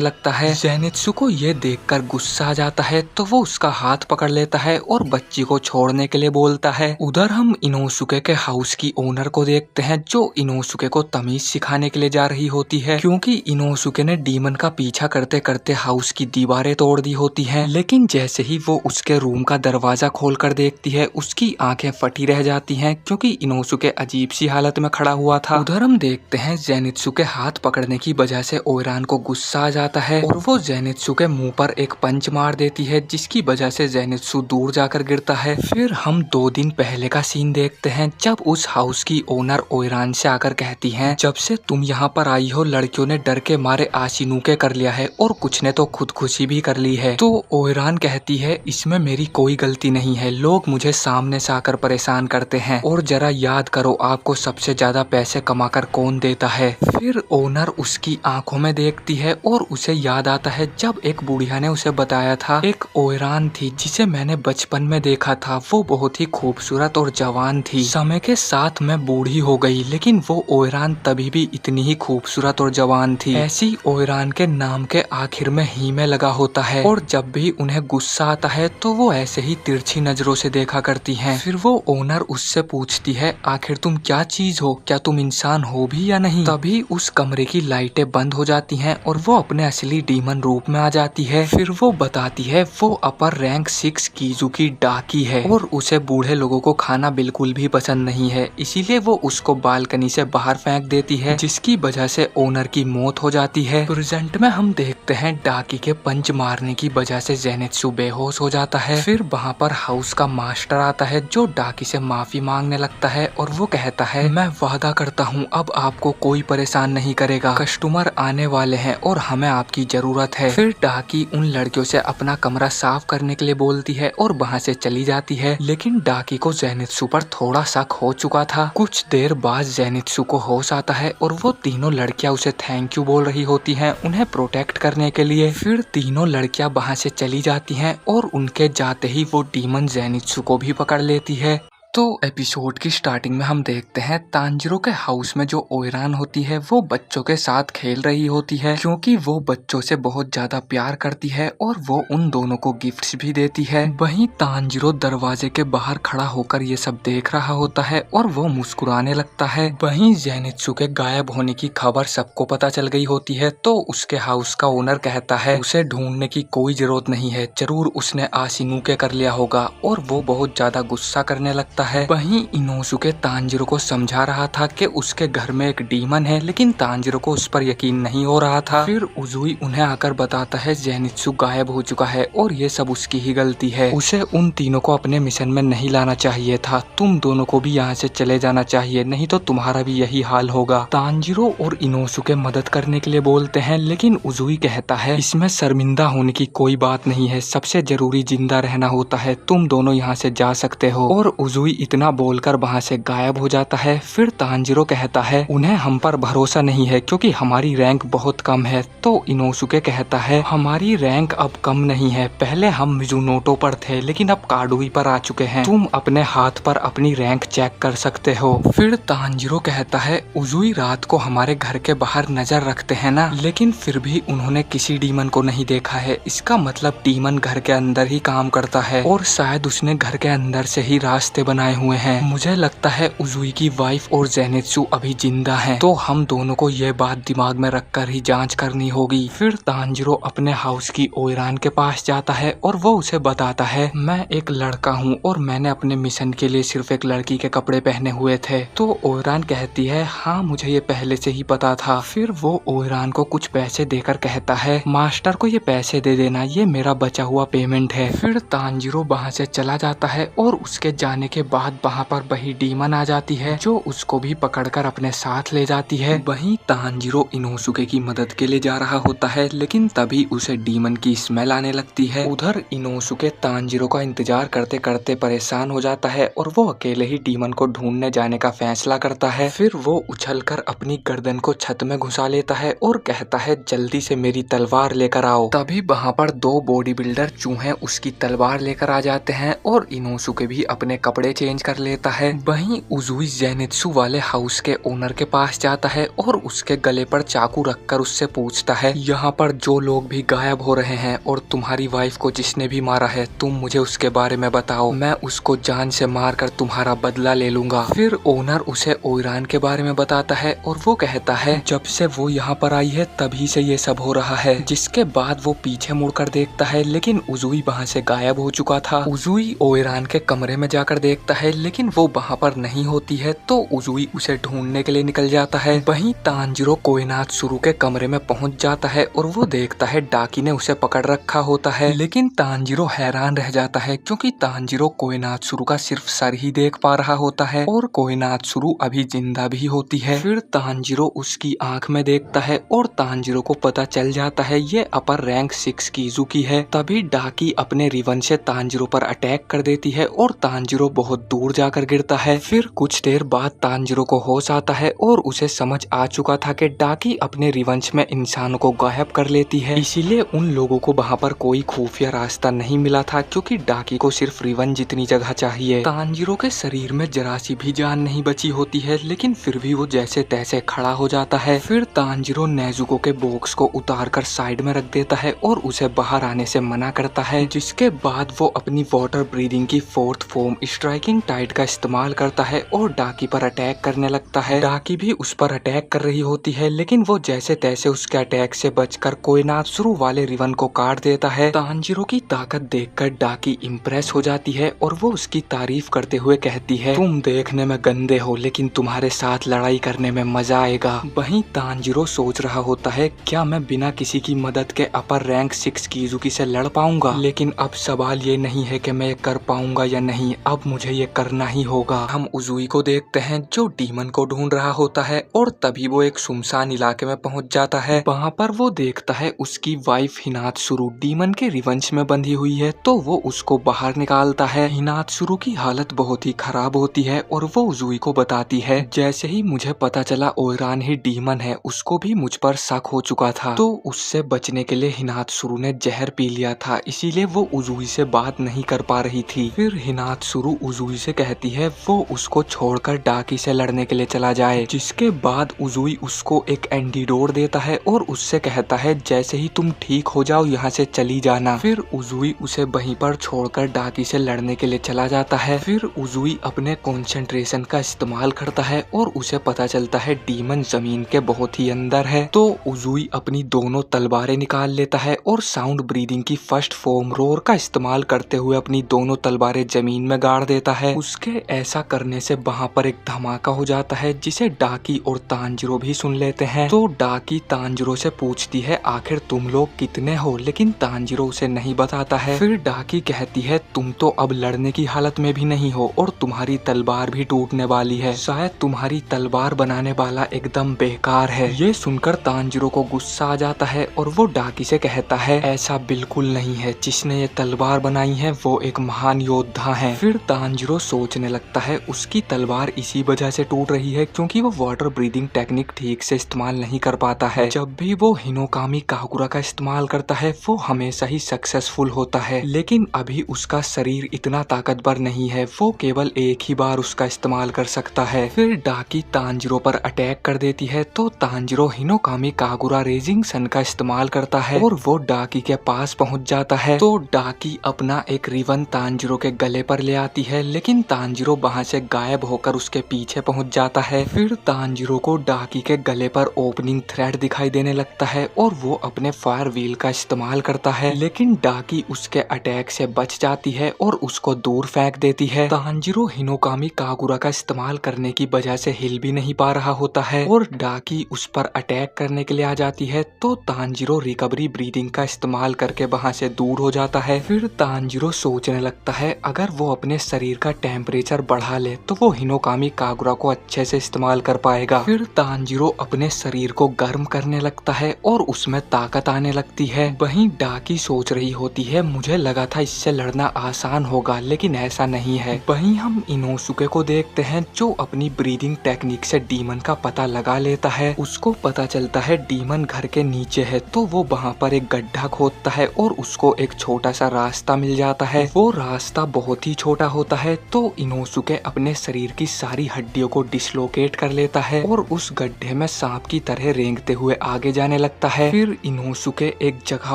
लगता है। जेनित्सु को ये देखकर गुस्सा आ जाता है तो वो उसका हाथ पकड़ लेता है और बच्ची को छोड़ने के लिए बोलता है। उधर हम इनोसुके के हाउस की ओनर को देखते हैं जो इनोसुके को तमीज सिखाने के लिए जा रही होती है, क्योंकि इनोसुके ने डीमन का पीछा करते करते हाउस की दीवारें तोड़ दी होती हैं। लेकिन जैसे ही वो उसके रूम का दरवाजा खोलकर देखती है उसकी आंखें फटी रह जाती हैं, क्योंकि इनोसुके अजीब सी हालत में खड़ा हुआ था। उधर हम देखते हैं जेनित्सु के हाथ पकड़ने की वजह से ओइरान को गुस्सा आ जाता है और वो जेनित्सु के मुंह पर एक पंच मार देती है, जिसकी वजह से जेनित्सु दूर जाकर गिरता है। फिर हम 2 दिन पहले का सीन देखते हैं जब उस हाउस की ओनर ओइरान से आकर कहती हैं जब से तुम यहाँ पर आई हो लड़कियों ने डर के मारे आशिनुके कर लिया है और कुछ ने तो खुदकुशी भी कर ली है। तो ओइरान कहती है इसमें मेरी कोई गलती नहीं है, लोग मुझे सामने से आकर परेशान करते हैं और जरा याद करो आपको सबसे ज्यादा पैसे कमाकर कौन देता है। फिर ओनर उसकी आंखों में देखती है और उसे याद आता है जब एक बुढ़िया ने उसे बताया था एक ओइरान थी जिसे मैंने बचपन में देखा था, वो बहुत ही खूबसूरत और जवान थी। समय के साथ मैं बूढ़ी हो गई लेकिन वो ओइरान तभी भी इतनी ही खूबसूरत और जवान थी। ऐसी ओइरान के नाम के आखिर में ही में लगा होता है और जब भी उन्हें गुस्सा आता है तो वो ऐसे ही तिरछी नजरों से देखा करती हैं। फिर वो ओनर उससे पूछती है आखिर तुम क्या चीज हो, क्या तुम इंसान हो भी या नहीं। तभी उस कमरे की लाइटें बंद हो जाती हैं और वो अपने असली डीमन रूप में आ जाती है। फिर वो बताती है वो अपर रैंक 6 कीजुकी डाकी है और उसे बूढ़े लोगों को खाना बिल्कुल भी पसंद नहीं है, इसीलिए वो उसको बालकनी से बाहर फेंक देती है, जिसकी वजह से ओनर की मौत हो जाती है। प्रेजेंट में हम देखते हैं डाकी के पंच मारने की वजह से जेनित्सु बेहोश हो जाता है। फिर वहाँ पर हाउस का मास्टर आता है जो डाकी से माफी मांगने लगता है और वो कहता है मैं वादा करता हूँ अब आपको कोई परेशान नहीं करेगा, कस्टमर आने वाले हैं और हमें आपकी जरूरत है। फिर डाकी उन लड़कियों से अपना कमरा साफ करने के लिए बोलती है और वहाँ से चली जाती है। लेकिन डाकी को जेनित्सु पर थोड़ा शक हो चुका था। कुछ देर बाद जेनित्सु को होश आता है और वो तीनों लड़कियां उसे थैंक यू बोल रही होती हैं उन्हें प्रोटेक्ट करने के लिए। फिर तीनों लड़कियां वहाँ से चली जाती हैं और उनके जाते ही वो डीमन जेनित्सु को भी पकड़ लेती है। तो एपिसोड की स्टार्टिंग में हम देखते हैं तांजिरो के हाउस में जो ओइरान होती है वो बच्चों के साथ खेल रही होती है, क्योंकि वो बच्चों से बहुत ज्यादा प्यार करती है और वो उन दोनों को गिफ्ट्स भी देती है। वहीं तांजिरो दरवाजे के बाहर खड़ा होकर ये सब देख रहा होता है और वो मुस्कुराने लगता है। वहीं जेनित्सु के गायब होने की खबर सबको पता चल गई होती है तो उसके हाउस का ओनर कहता है उसे ढूंढने की कोई जरूरत नहीं है, जरूर उसने आशिनुके कर लिया होगा, और वो बहुत ज्यादा गुस्सा करने लगता है। वहीं इनोसुके तांजिरो को समझा रहा था कि उसके घर में एक डीमन है, लेकिन तांजिरो को उस पर यकीन नहीं हो रहा था। फिर उजुई उन्हें आकर बताता है जेनित्सु गायब हो चुका है और ये सब उसकी ही गलती है, उसे उन तीनों को अपने मिशन में नहीं लाना चाहिए था, तुम दोनों को भी यहाँ से चले जाना चाहिए, नहीं तो तुम्हारा भी यही हाल होगा। तांजिरो और इनोसुके मदद करने के लिए बोलते हैं, लेकिन उजुई कहता है इसमें शर्मिंदा होने की कोई बात नहीं है, सबसे जरूरी जिंदा रहना होता है, तुम दोनों यहाँ से जा सकते हो। और उजुई इतना बोलकर वहाँ से गायब हो जाता है। फिर तांजिरो कहता है उन्हें हम पर भरोसा नहीं है क्योंकि हमारी रैंक बहुत कम है। तो इनोसुके कहता है हमारी रैंक अब कम नहीं है, पहले हम मिजुनोटो पर थे लेकिन अब काडुई पर आ चुके हैं, तुम अपने हाथ पर अपनी रैंक चेक कर सकते हो। फिर तांजिरो कहता है उजुई रात को हमारे घर के बाहर नजर रखते हैं ना, लेकिन फिर भी उन्होंने किसी डीमन को नहीं देखा है, इसका मतलब डीमन घर के अंदर ही काम करता है और शायद उसने घर के अंदर से ही रास्ते बनाए हुए हैं। मुझे लगता है उजुई की वाइफ और जेनित्सु अभी जिंदा हैं, तो हम दोनों को ये बात दिमाग में रखकर ही जांच करनी होगी। फिर तांजिरो अपने हाउस की ओइरान के पास जाता है और वो उसे बताता है मैं एक लड़का हूँ और मैंने अपने मिशन के लिए सिर्फ एक लड़की के कपड़े पहने हुए थे। तो ओइरान कहती है हाँ मुझे ये पहले से ही पता था। फिर वो ओइरान को कुछ पैसे देकर कहता है मास्टर को ये पैसे दे देना, ये मेरा बचा हुआ पेमेंट है। फिर तांजिरो वहाँ से चला जाता है और उसके जाने के बाद वहाँ पर वही डीमन आ जाती है जो उसको भी पकड़कर अपने साथ ले जाती है। वहीं तांजीरो इनोसुके की मदद के लिए जा रहा होता है, लेकिन तभी उसे डीमन की स्मेल आने लगती है। उधर इनोसुके तांजीरो का इंतजार करते करते परेशान हो जाता है और वो अकेले ही डीमन को ढूंढने जाने का फैसला करता है। फिर वो उछलकर अपनी गर्दन को छत में घुसा लेता है और कहता है जल्दी से मेरी तलवार लेकर आओ। तभी वहाँ पर दो बॉडी बिल्डर चूहे उसकी तलवार लेकर आ जाते हैं और इनोसुके भी अपने कपड़े चेंज कर लेता है। वहीं उजुई जेनित्सु वाले हाउस के ओनर के पास जाता है और उसके गले पर चाकू रखकर उससे पूछता है यहाँ पर जो लोग भी गायब हो रहे हैं और तुम्हारी वाइफ को जिसने भी मारा है तुम मुझे उसके बारे में बताओ, मैं उसको जान से मारकर तुम्हारा बदला ले लूंगा। फिर ओनर उसे ओइरान के बारे में बताता है और वो कहता है जब से वो यहाँ पर आई है तभी से ये सब हो रहा है। जिसके बाद वो पीछे मुड़कर देखता है लेकिन उजुई वहाँ से गायब हो चुका था। उजुई ओइरान के कमरे में जाकर देखता है लेकिन वो वहाँ पर नहीं होती है, तो उजुई उसे ढूंढने के लिए निकल जाता है। वहीं तांजीरो कोएनात्सुरु के कमरे में पहुँच जाता है और वो देखता है डाकी ने उसे पकड़ रखा होता है, लेकिन तांजीरो हैरान रह जाता है क्योंकि तांजीरो कोएनात्सुरु का सिर्फ सर ही देख पा रहा होता है और कोएनात्सुरु अभी जिंदा भी होती है। फिर तांजीरो उसकी आंख में देखता है और तांजीरो को पता चल जाता है ये अपर रैंक 6 कीजुकी है। तभी डाकी अपने रिवन से तांजीरो पर अटैक कर देती है और तांजीरो बहुत दूर जाकर गिरता है। फिर कुछ देर बाद तांजीरो को होश आता है और उसे समझ आ चुका था कि डाकी अपने रिवंश में इंसानों को गायब कर लेती है, इसीलिए उन लोगों को वहाँ पर कोई खुफिया रास्ता नहीं मिला था क्योंकि डाकी को सिर्फ रिवन जितनी जगह चाहिए। तांजीरो के शरीर में जरा सी भी जान नहीं बची होती है, लेकिन फिर भी वो जैसे तैसे खड़ा हो जाता है। फिर तांजीरो नेजुको के बॉक्स को उतार कर साइड में रख देता है और उसे बाहर आने से मना करता है। जिसके बाद वो अपनी वाटर ब्रीदिंग की 4th फॉर्म स्ट्राइकिंग टाइड का इस्तेमाल करता है और डाकी पर अटैक करने लगता है। डाकी भी उस पर अटैक कर रही होती है, लेकिन वो जैसे तैसे उसके अटैक से बचकर कोएनात्सुरु वाले रिवन को काट देता है। तांजीरो की ताकत देखकर डाकी इम्प्रेस हो जाती है और वो उसकी तारीफ करते हुए कहती है तुम देखने में गंदे हो लेकिन तुम्हारे साथ लड़ाई करने में मजा आएगा। वहीं तांजीरो सोच रहा होता है क्या मैं बिना किसी की मदद के अपर रैंक 6 कीजुकी से लड़ पाऊंगा, लेकिन अब सवाल ये नहीं है कि मैं ये कर पाऊंगा या नहीं, अब मुझे ये करना ही होगा। हम उजुई को देखते हैं जो डीमन को ढूंढ रहा होता है और तभी वो एक सुनसान इलाके में पहुंच जाता है। वहाँ पर वो देखता है उसकी वाइफ हिनात्सुरु डीमन के रिवंश में बंधी हुई है, तो वो उसको बाहर निकालता है। हिनात्सुरु की हालत बहुत ही खराब होती है और वो उजुई को बताती है जैसे ही मुझे पता चला ओइरान ही डीमन है, उसको भी मुझ पर शक हो चुका था, तो उससे बचने के लिए हिनात्सुरु ने जहर पी लिया था, इसीलिए वो उजुई से बात नहीं कर पा रही थी। फिर हिनात्सुरु उजुई से कहती है वो उसको छोड़कर डाकी से लड़ने के लिए चला जाए। जिसके बाद उजुई उसको एक एंटीडोट देता है और उससे कहता है जैसे ही तुम ठीक हो जाओ यहाँ से चली जाना। फिर उजुई उसे वहीं पर छोड़कर डाकी से लड़ने के लिए चला जाता है। फिर उजुई अपने कंसंट्रेशन का इस्तेमाल करता है और उसे पता चलता है डीमन जमीन के बहुत ही अंदर है, तो उजुई अपनी दोनों तलवारें निकाल लेता है और साउंड ब्रीदिंग की 1st फॉर्म रोर का इस्तेमाल करते हुए अपनी दोनों तलवारें जमीन में गाड़ देता है। उसके ऐसा करने से वहाँ पर एक धमाका हो जाता है जिसे डाकी और तांजीरो भी सुन लेते हैं। तो डाकी तांजीरो से पूछती है आखिर तुम लोग कितने हो, लेकिन तांजीरो उसे नहीं बताता है। फिर डाकी कहती है तुम तो अब लड़ने की हालत में भी नहीं हो और तुम्हारी तलवार भी टूटने वाली है, शायद तुम्हारी तलवार बनाने वाला एकदम बेकार है। ये सुनकर तांजीरो को गुस्सा आ जाता है और वो डाकी से कहता है ऐसा बिल्कुल नहीं है, जिसने ये तलवार बनाई है वो एक महान योद्धा है। फिर तांजीरो सोचने लगता है उसकी तलवार इसी वजह से टूट रही है क्योंकि वो वाटर ब्रीदिंग टेक्निक ठीक से इस्तेमाल नहीं कर पाता है। जब भी वो हिनोकामी काकुरा का इस्तेमाल करता है वो हमेशा ही सक्सेसफुल होता है, लेकिन अभी उसका शरीर इतना ताकतवर नहीं है, वो केवल एक ही बार उसका इस्तेमाल कर सकता है। फिर डाकी तांजीरो पर अटैक कर देती है, तो तांजीरो हिनोकामी काकुरा रेजिंग सन का इस्तेमाल करता है और वो डाकी के पास पहुंच जाता है। तो डाकी अपना एक रिवन तांजीरो के गले पर ले आती है, लेकिन तांजीरो वहाँ से गायब होकर उसके पीछे पहुंच जाता है। फिर तांजीरो को डाकी के गले पर ओपनिंग थ्रेड दिखाई देने लगता है और वो अपने फायर व्हील का इस्तेमाल करता है, लेकिन डाकी उसके अटैक से बच जाती है और उसको दूर फेंक देती है। तांजीरो हिनोकामी काकुरा का इस्तेमाल करने की वजह से हिल भी नहीं पा रहा होता है और डाकी उस पर अटैक करने के लिए आ जाती है, तो तांजीरो रिकवरी ब्रीदिंग का इस्तेमाल करके वहाँ से दूर हो जाता है। फिर तांजीरो सोचने लगता है अगर वो अपने शरीर शरीर का टेम्परेचर बढ़ा ले तो वो हिनोकामी कागुरा को अच्छे से इस्तेमाल कर पाएगा। फिर तांजीरो अपने शरीर को गर्म करने लगता है और उसमें ताकत आने लगती है। वहीं डाकी सोच रही होती है, मुझे लगा था इससे लड़ना आसान होगा लेकिन ऐसा नहीं है। वहीं हम इनोसुके को देखते हैं जो अपनी ब्रीदिंग टेक्निक से डीमन का पता लगा लेता है। उसको पता चलता है डीमन घर के नीचे है, तो वो वहाँ पर एक गड्ढा खोदता है और उसको एक छोटा सा रास्ता मिल जाता है। वो रास्ता बहुत ही छोटा होता है, तो इनोसुके अपने शरीर की सारी हड्डियों को डिसलोकेट कर लेता है और उस गड्ढे में सांप की तरह रेंगते हुए आगे जाने लगता है। फिर इनोसुके एक जगह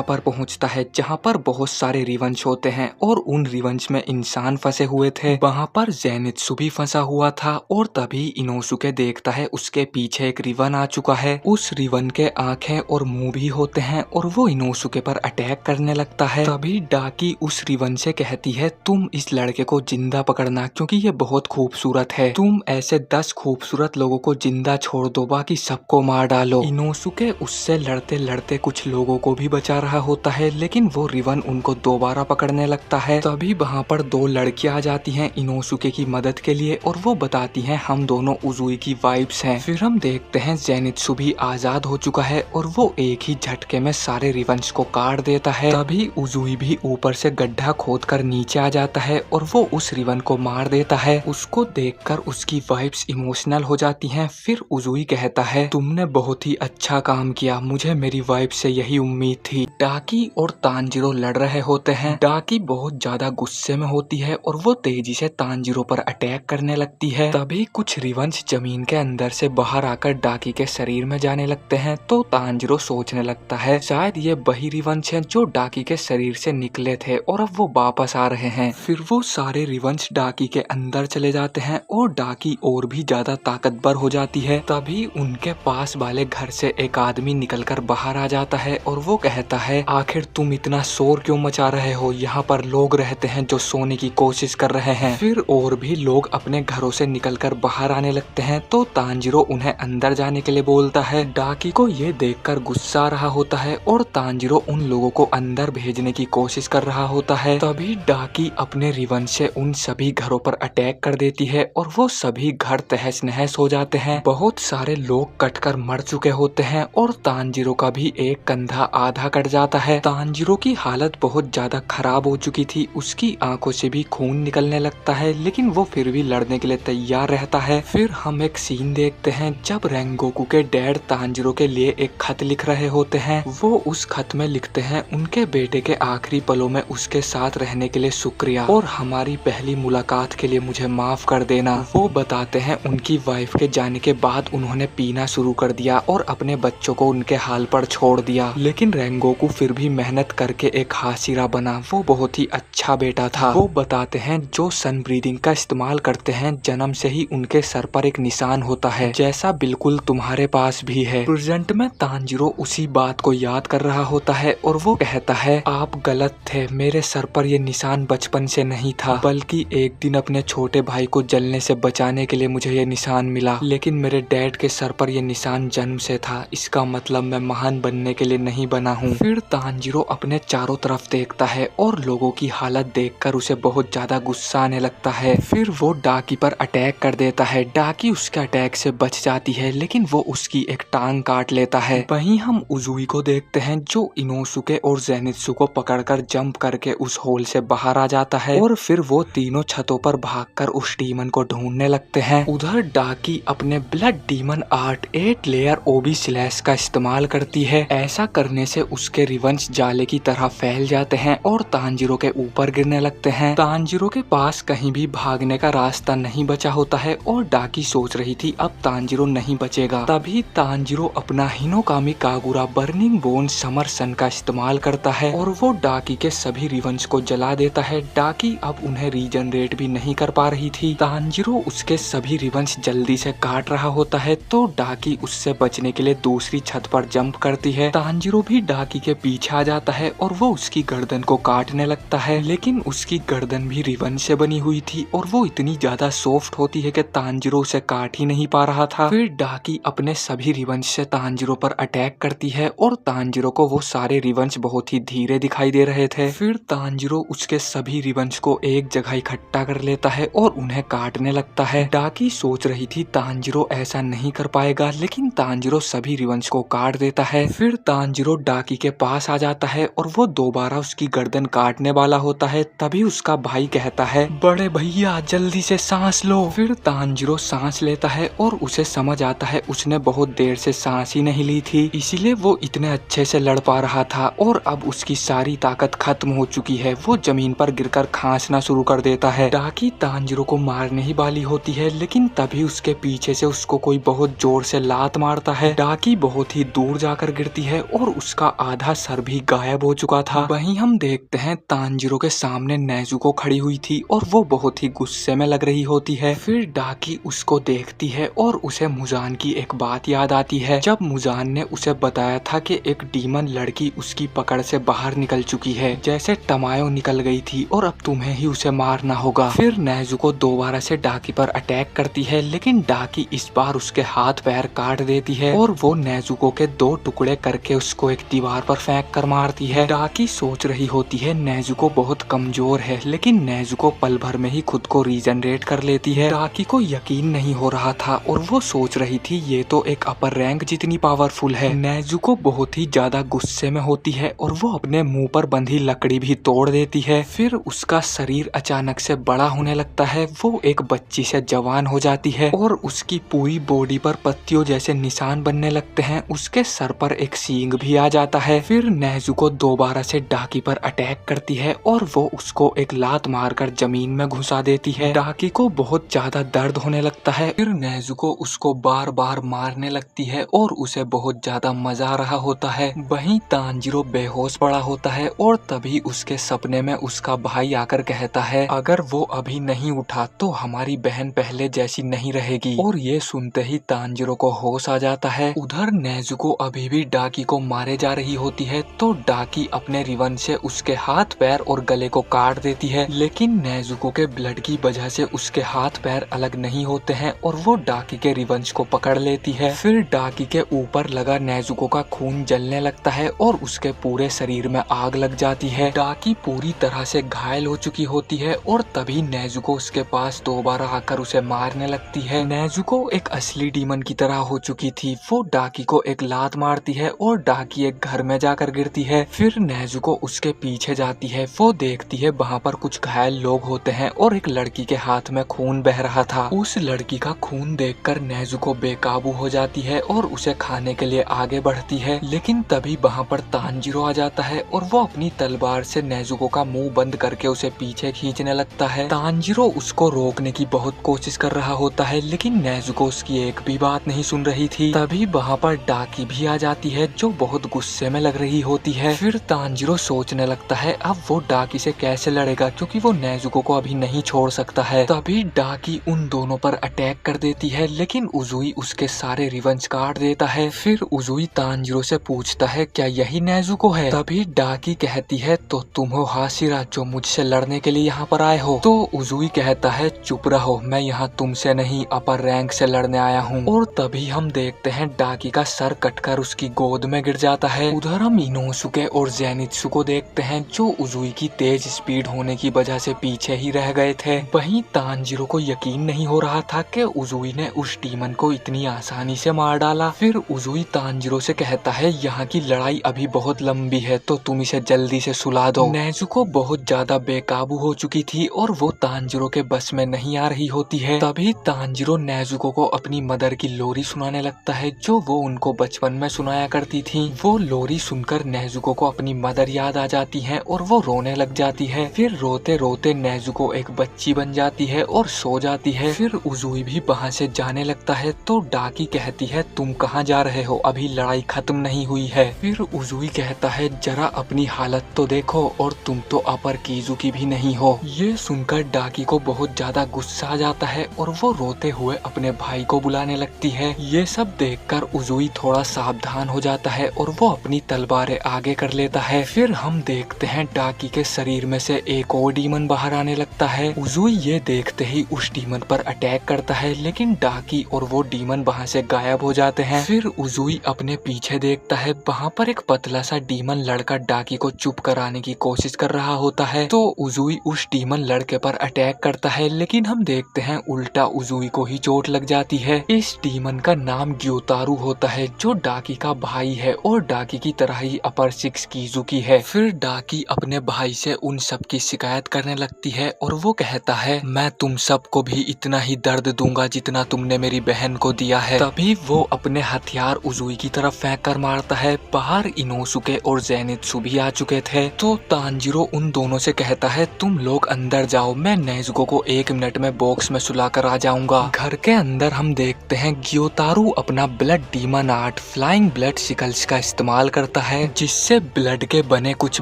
पर पहुंचता है जहां पर बहुत सारे रिवंश होते हैं और उन रिवंश में इंसान फंसे हुए थे। वहां पर जेनित्सु भी फंसा हुआ था और तभी इनोसुके देखता है उसके पीछे एक रिवन आ चुका है। उस रिवन के आंखें और मुंह भी होते हैं और वो इनोसुके पर अटैक करने लगता है। तभी डाकी उस रिवन से कहती है, तुम इस लड़के को जिंदा पकड़ना क्योंकि ये बहुत खूबसूरत है। तुम ऐसे 10 खूबसूरत लोगों को जिंदा छोड़ दो, बाकी सबको मार डालो। इनोसुके उससे लड़ते लड़ते कुछ लोगों को भी बचा रहा होता है, लेकिन वो रिवन उनको दोबारा पकड़ने लगता है। तभी वहाँ पर 2 लड़कियां आ जाती हैं इनोसुके की मदद के लिए और वो बताती हैं हम दोनों उजुई की वाइफ्स हैं। फिर हम देखते हैं जेनित्सु भी आजाद हो चुका है और वो एक ही झटके में सारे रिवंश को काट देता है। तभी उजुई भी ऊपर से गड्ढा खोदकर नीचे आ जाता है और वो उस रिवन को मार देता है। उसको देखकर उसकी वाइफ्स इमोशनल हो जाती हैं। फिर उजुई कहता है, तुमने बहुत ही अच्छा काम किया, मुझे मेरी वाइफ से यही उम्मीद थी। डाकी और तांजीरो लड़ रहे होते हैं। डाकी बहुत ज्यादा गुस्से में होती है और वो तेजी से तांजीरो पर अटैक करने लगती है। तभी कुछ रिवंश जमीन के अंदर से बाहर आकर डाकी के शरीर में जाने लगते हैं, तो तांजीरो सोचने लगता है शायद ये वही रिवंश हैं जो डाकी के शरीर से निकले थे और अब वो वापस आ रहे हैं। फिर वो सारे रिवंश डाकी के अंदर चले जाते हैं और डाकी और भी ज्यादा ताकतवर हो जाती है। तभी उनके पास वाले घर से एक आदमी निकलकर बाहर आ जाता है और वो कहता है, आखिर तुम इतना शोर क्यों मचा रहे हो, यहाँ पर लोग रहते हैं जो सोने की कोशिश कर रहे हैं। फिर और भी लोग अपने घरों से निकलकर बाहर आने लगते हैं, तो तांजीरो उन्हें अंदर जाने के लिए बोलता है। डाकी को ये देखकर गुस्सा आ रहा होता है और तांजीरो उन लोगों को अंदर भेजने की कोशिश कर रहा होता है। तभी डाकी अपने रिवन से उन सभी घरों पर अटैक कर देती है और वो सभी घर तहस नहस हो जाते हैं। बहुत सारे लोग कटकर मर चुके होते हैं और तांजीरो का भी एक कंधा आधा कट जाता है। तांजीरो की हालत बहुत ज्यादा खराब हो चुकी थी, उसकी आंखों से भी खून निकलने लगता है, लेकिन वो फिर भी लड़ने के लिए तैयार रहता है। फिर हम एक सीन देखते हैं जब रेंगोकू के डैड तांजीरो के लिए एक खत लिख रहे होते हैं। वो उस खत में लिखते हैं, उनके बेटे के आखिरी पलों में उसके साथ रहने के लिए शुक्रिया और हमारी पहली मुलाकात के लिए मुझे माफ कर देना। वो बताते हैं उनकी वाइफ के जाने के बाद उन्होंने पीना शुरू कर दिया और अपने बच्चों को उनके हाल पर छोड़ दिया, लेकिन रेंगोकू फिर भी मेहनत करके एक हाशिरा बना। वो बहुत ही अच्छा बेटा था। वो बताते हैं जो सन ब्रीदिंग का इस्तेमाल करते हैं जन्म से ही उनके सर पर एक निशान होता है, जैसा बिल्कुल तुम्हारे पास भी है। प्रेजेंट में तांजीरो उसी बात को याद कर रहा होता है और वो कहता है, आप गलत थे, मेरे सर पर ये निशान बचपन से नहीं था, बल्कि एक दिन अपने छोटे भाई को जलने से बचाने के लिए मुझे ये निशान मिला, लेकिन मेरे डैड के सर पर ये निशान जन्म से था, इसका मतलब मैं महान बनने के लिए नहीं बना हूँ। फिर तांजीरो अपने चारों तरफ देखता है और लोगों की हालत देखकर उसे बहुत ज्यादा गुस्सा आने लगता है। फिर वो डाकी पर अटैक कर देता है। डाकी उसके अटैक से बच जाती है, लेकिन वो उसकी एक टांग काट लेता है। वहीं हम उजुई को देखते हैं जो इनोसुके और जेनित्सु को पकड़कर जंप करके उस होल से बाहर आ जाता है और फिर वो तीनों छतों पर भागकर उस डीमन को ढूंढने लगते हैं। उधर डाकी अपने ब्लड डीमन आर्ट 8 लेयर ओबी स्लैश का इस्तेमाल करती है। ऐसा करने से उसके रिवंश जाले की तरह फैल जाते हैं और तांजीरो के ऊपर गिरने लगते हैं। तांजीरो के पास कहीं भी भागने का रास्ता नहीं बचा होता है और डाकी सोच रही थी अब तांजीरो नहीं बचेगा। तभी तांजीरो अपना Hinokami Kagura burning bone summer sun का इस्तेमाल करता है और वो डाकी के सभी रिवंश को जला देता है। डाकी अब उन्हें रीजनरेट भी नहीं कर पा रही थी। तांजीरो उसके सभी रिवंश जल्दी से काट रहा होता है, तो डाकी उससे बचने के लिए दूसरी छत पर जंप करती है। तांजीरो भी डाकी के पीछे आ जाता है और वो उसकी गर्दन को काटने लगता है, लेकिन उसकी गर्दन भी रिवन से बनी हुई थी और वो इतनी ज्यादा सॉफ्ट होती है कि तांजीरो उसे काट ही नहीं पा रहा था। फिर डाकी अपने सभी रिवंश से तांजीरो पर अटैक करती है और तांजीरो को वो सारे रिवंश बहुत ही धीरे दिखाई दे रहे थे। फिर तांजीरो उसके सभी रिवंश को एक जगह इकट्ठा कर लेता है और उन्हें काटने लगता है। डाकी सोच रही थी तांजिरो ऐसा नहीं कर पाएगा, लेकिन तांजिरो सभी रिवंश को काट देता है। फिर तांजिरो डाकी के पास आ जाता है और वो दोबारा उसकी गर्दन काटने वाला होता है। तभी उसका भाई कहता है, बड़े भैया जल्दी से सांस लो। फिर तांजिरो सांस लेता है और उसे समझ आता है उसने बहुत देर से सांस ही नहीं ली थी, इसीलिए वो इतने अच्छे से लड़ पा रहा था और अब उसकी सारी ताकत खत्म हो चुकी है। वो जमीन पर गिरकर खांसना शुरू कर देता है। डाकी तांजिरो को मारने ही वाली होती है, लेकिन तभी उसके पीछे से उसको कोई बहुत जोर से लात मारता है। डाकी बहुत ही दूर जाकर गिरती है और उसका आधा सर भी गायब हो चुका था। वहीं हम देखते हैं तांजिरो के सामने नेजुको खड़ी हुई थी और वो बहुत ही गुस्से में लग रही होती है। फिर डाकी उसको देखती है और उसे मुजान की एक बात याद आती है, जब मुजान ने उसे बताया था कि एक डीमन लड़की उसकी पकड़ से बाहर निकल चुकी है, जैसे टमायो निकल गई थी और अब तुम्हें ही उसे मारना होगा। फिर नेजुको दोबारा से डाकी पर अटैक करती है, लेकिन डाकी इस बार उसके हाथ पैर काट देती है और वो नेजुको के 2 टुकड़े करके उसको एक दीवार पर फेंक कर मारती है। डाकी सोच रही होती है नेजुको बहुत कमजोर है, लेकिन नेजुको पल भर में ही खुद को रीजनरेट कर लेती है। डाकी को यकीन नहीं हो रहा था और वो सोच रही थी ये तो एक अपर रैंक जितनी पावरफुल है। नेजुको बहुत ही ज्यादा गुस्से में होती है और वो अपने मुंह पर बंधी लकड़ी भी तोड़ देती है। फिर उसका शरीर अचानक से बड़ा होने लगता है, वो एक बच्ची से जवान हो जाती है और उसकी पूरी बॉडी पर पत्तियों जैसे निशान बनने लगते हैं। उसके सर पर एक सींग भी आ जाता है। फिर नेजुको दोबारा से डाकी पर अटैक करती है और वो उसको एक लात मारकर जमीन में घुसा देती है। डाकी को बहुत ज्यादा दर्द होने लगता है। फिर नेजुको उसको बार बार मारने लगती है और उसे बहुत ज्यादा मजा आ रहा होता है। वहीं तांजिरो बेहोश पड़ा होता है और तभी उसके सपने में उसका भाई आकर कहता है, अगर वो अभी नहीं उठा तो हमारी बहन पहले जैसी नहीं रहेगी। और ये सुनते ही तांजिरो को होश आ जाता है। उधर नेजुको अभी भी डाकी को मारे जा रही होती है, तो डाकी अपने रिवन से उसके हाथ पैर और गले को काट देती है, लेकिन नेजुको के ब्लड की वजह से उसके हाथ पैर अलग नहीं होते हैं और वो डाकी के रिवंश को पकड़ लेती है। फिर डाकी के ऊपर लगा नेजुको का खून जलने लगता है और उसके पूरे शरीर में आग लग जाती है। डाकी पूरी तरह से घायल हो चुकी होती है और तभी नेजुको उसके पास दोबारा आकर उसे मारने लगती है। नेजुको एक असली डीमन की तरह हो चुकी थी। वो डाकी को एक लात मारती है और डाकी एक घर में जाकर गिरती है। फिर नेजुको उसके पीछे जाती है। वो देखती है वहाँ पर कुछ घायल लोग होते हैं और एक लड़की के हाथ में खून बह रहा था। उस लड़की का खून देखकर नेजुको बेकाबू हो जाती है और उसे खाने के लिए आगे बढ़ती है, लेकिन तभी वहाँ पर तांजिरो आ जाता है और वो अपनी तलवार से नेजुको का मुंह बंद करके उसे पीछे खींचने लगता है। तांजिरो उसको रोकने की बहुत कोशिश कर रहा होता है, लेकिन नेजुको उसकी एक भी बात नहीं सुन रही थी। तभी वहाँ पर डाकी भी आ जाती है जो बहुत गुस्से में लग रही होती है। फिर तांजिरो सोचने लगता है अब वो डाकी से कैसे लड़ेगा, क्योंकि वो नेजुको को अभी नहीं छोड़ सकता है। तभी डाकी उन दोनों पर अटैक कर देती है, लेकिन उजुई उसके सारे रिवंश काट देता है। फिर उजुई तांजिरो से पूछता है क्या यही नेजुको है। तभी डाकी कहती है तो तुम हो हाशिरा जो मुझसे लड़ने के लिए यहाँ पर आए हो। तो उजुई कहता है चुप रहो, मैं यहाँ तुमसे नहीं अपर रैंक से लड़ने आया हूँ। और तभी हम देखते हैं डाकी का सर कटकर उसकी गोद में गिर जाता है। उधर हम इनोसुके और जेनित्सु को देखते हैं जो उजुई की तेज स्पीड होने की वजह से पीछे ही रह गए थे। वहीं तांजिरो को यकीन नहीं हो रहा था कि उजुई ने उस डीमन को इतनी आसानी से मार डाला। फिर उजुई तांजिरो से कहता है यहाँ की लड़ाई अभी बहुत लंबी है तो तुम इसे जल्दी से सुला दो। नेजुको बहुत ज्यादा बेकाबू हो चुकी थी और वो तांजिरो के बस में नहीं आ रही होती है। तभी तांजिरो नेजुको को अपनी मदर की लोरी सुनाने लगता है जो वो उनको बचपन में सुनाया करती थी। वो लोरी सुनकर नेजुको को अपनी मदर याद आ जाती है और वो रोने लग जाती है। फिर रोते रोते नेजुको एक बच्ची बन जाती है और सो जाती है। फिर उजुई भी वहाँ से जाने लगता है तो डाकी कहती है तुम कहाँ जा रहे हो, अभी लड़ाई खत्म नहीं हुई है। फिर उजुई कहता है जरा अपनी हालत तो देखो और तुम तो अपर कीजुकी भी नहीं हो। ये सुनकर डाकी को बहुत ज्यादा गुस्सा आ जाता है और वो रोते हुए अपने भाई को बुलाने लगती है। ये सब देखकर उजुई थोड़ा सावधान हो जाता है और वो अपनी तलवारें आगे कर लेता है। फिर हम देखते हैं डाकी के शरीर में से एक और डीमन बाहर आने लगता है। उजुई ये देखते ही उस डीमन पर अटैक करता है, लेकिन डाकी और वो डीमन वहाँ से गायब हो जाते हैं। फिर उजुई अपने पीछे देखता है, वहाँ पर एक पतला सा डीमन लड़का डाकी को चुप कराने की कोशिश कर रहा होता है। तो उजुई उस डीमन डीमन लड़के पर अटैक करता है, लेकिन हम देखते हैं उल्टा उजुई को ही चोट लग जाती है। इस डीमन का नाम ग्योतारू होता है, जो डाकी का भाई है और डाकी की तरह ही अपर 6 कीजुकी है। फिर डाकी अपने भाई से उन सब की शिकायत करने लगती है और वो कहता है, मैं तुम सबको भी इतना ही दर्द दूंगा जितना तुमने मेरी बहन को दिया है। तभी वो अपने हथियार उजुई की तरफ फेंक कर मारता है। बाहर इनोसुके और जेनित्सु भी आ चुके थे, तो तांजिरो उन दोनों से कहता है, तुम लोग अंदर जाओ, मैं नेजुको को 1 मिनट में बॉक्स में सुला कर आ जाऊंगा। घर के अंदर हम देखते हैं ग्योतारू अपना blood demon art flying blood sicles का इस्तेमाल करता है, जिससे ब्लड के बने कुछ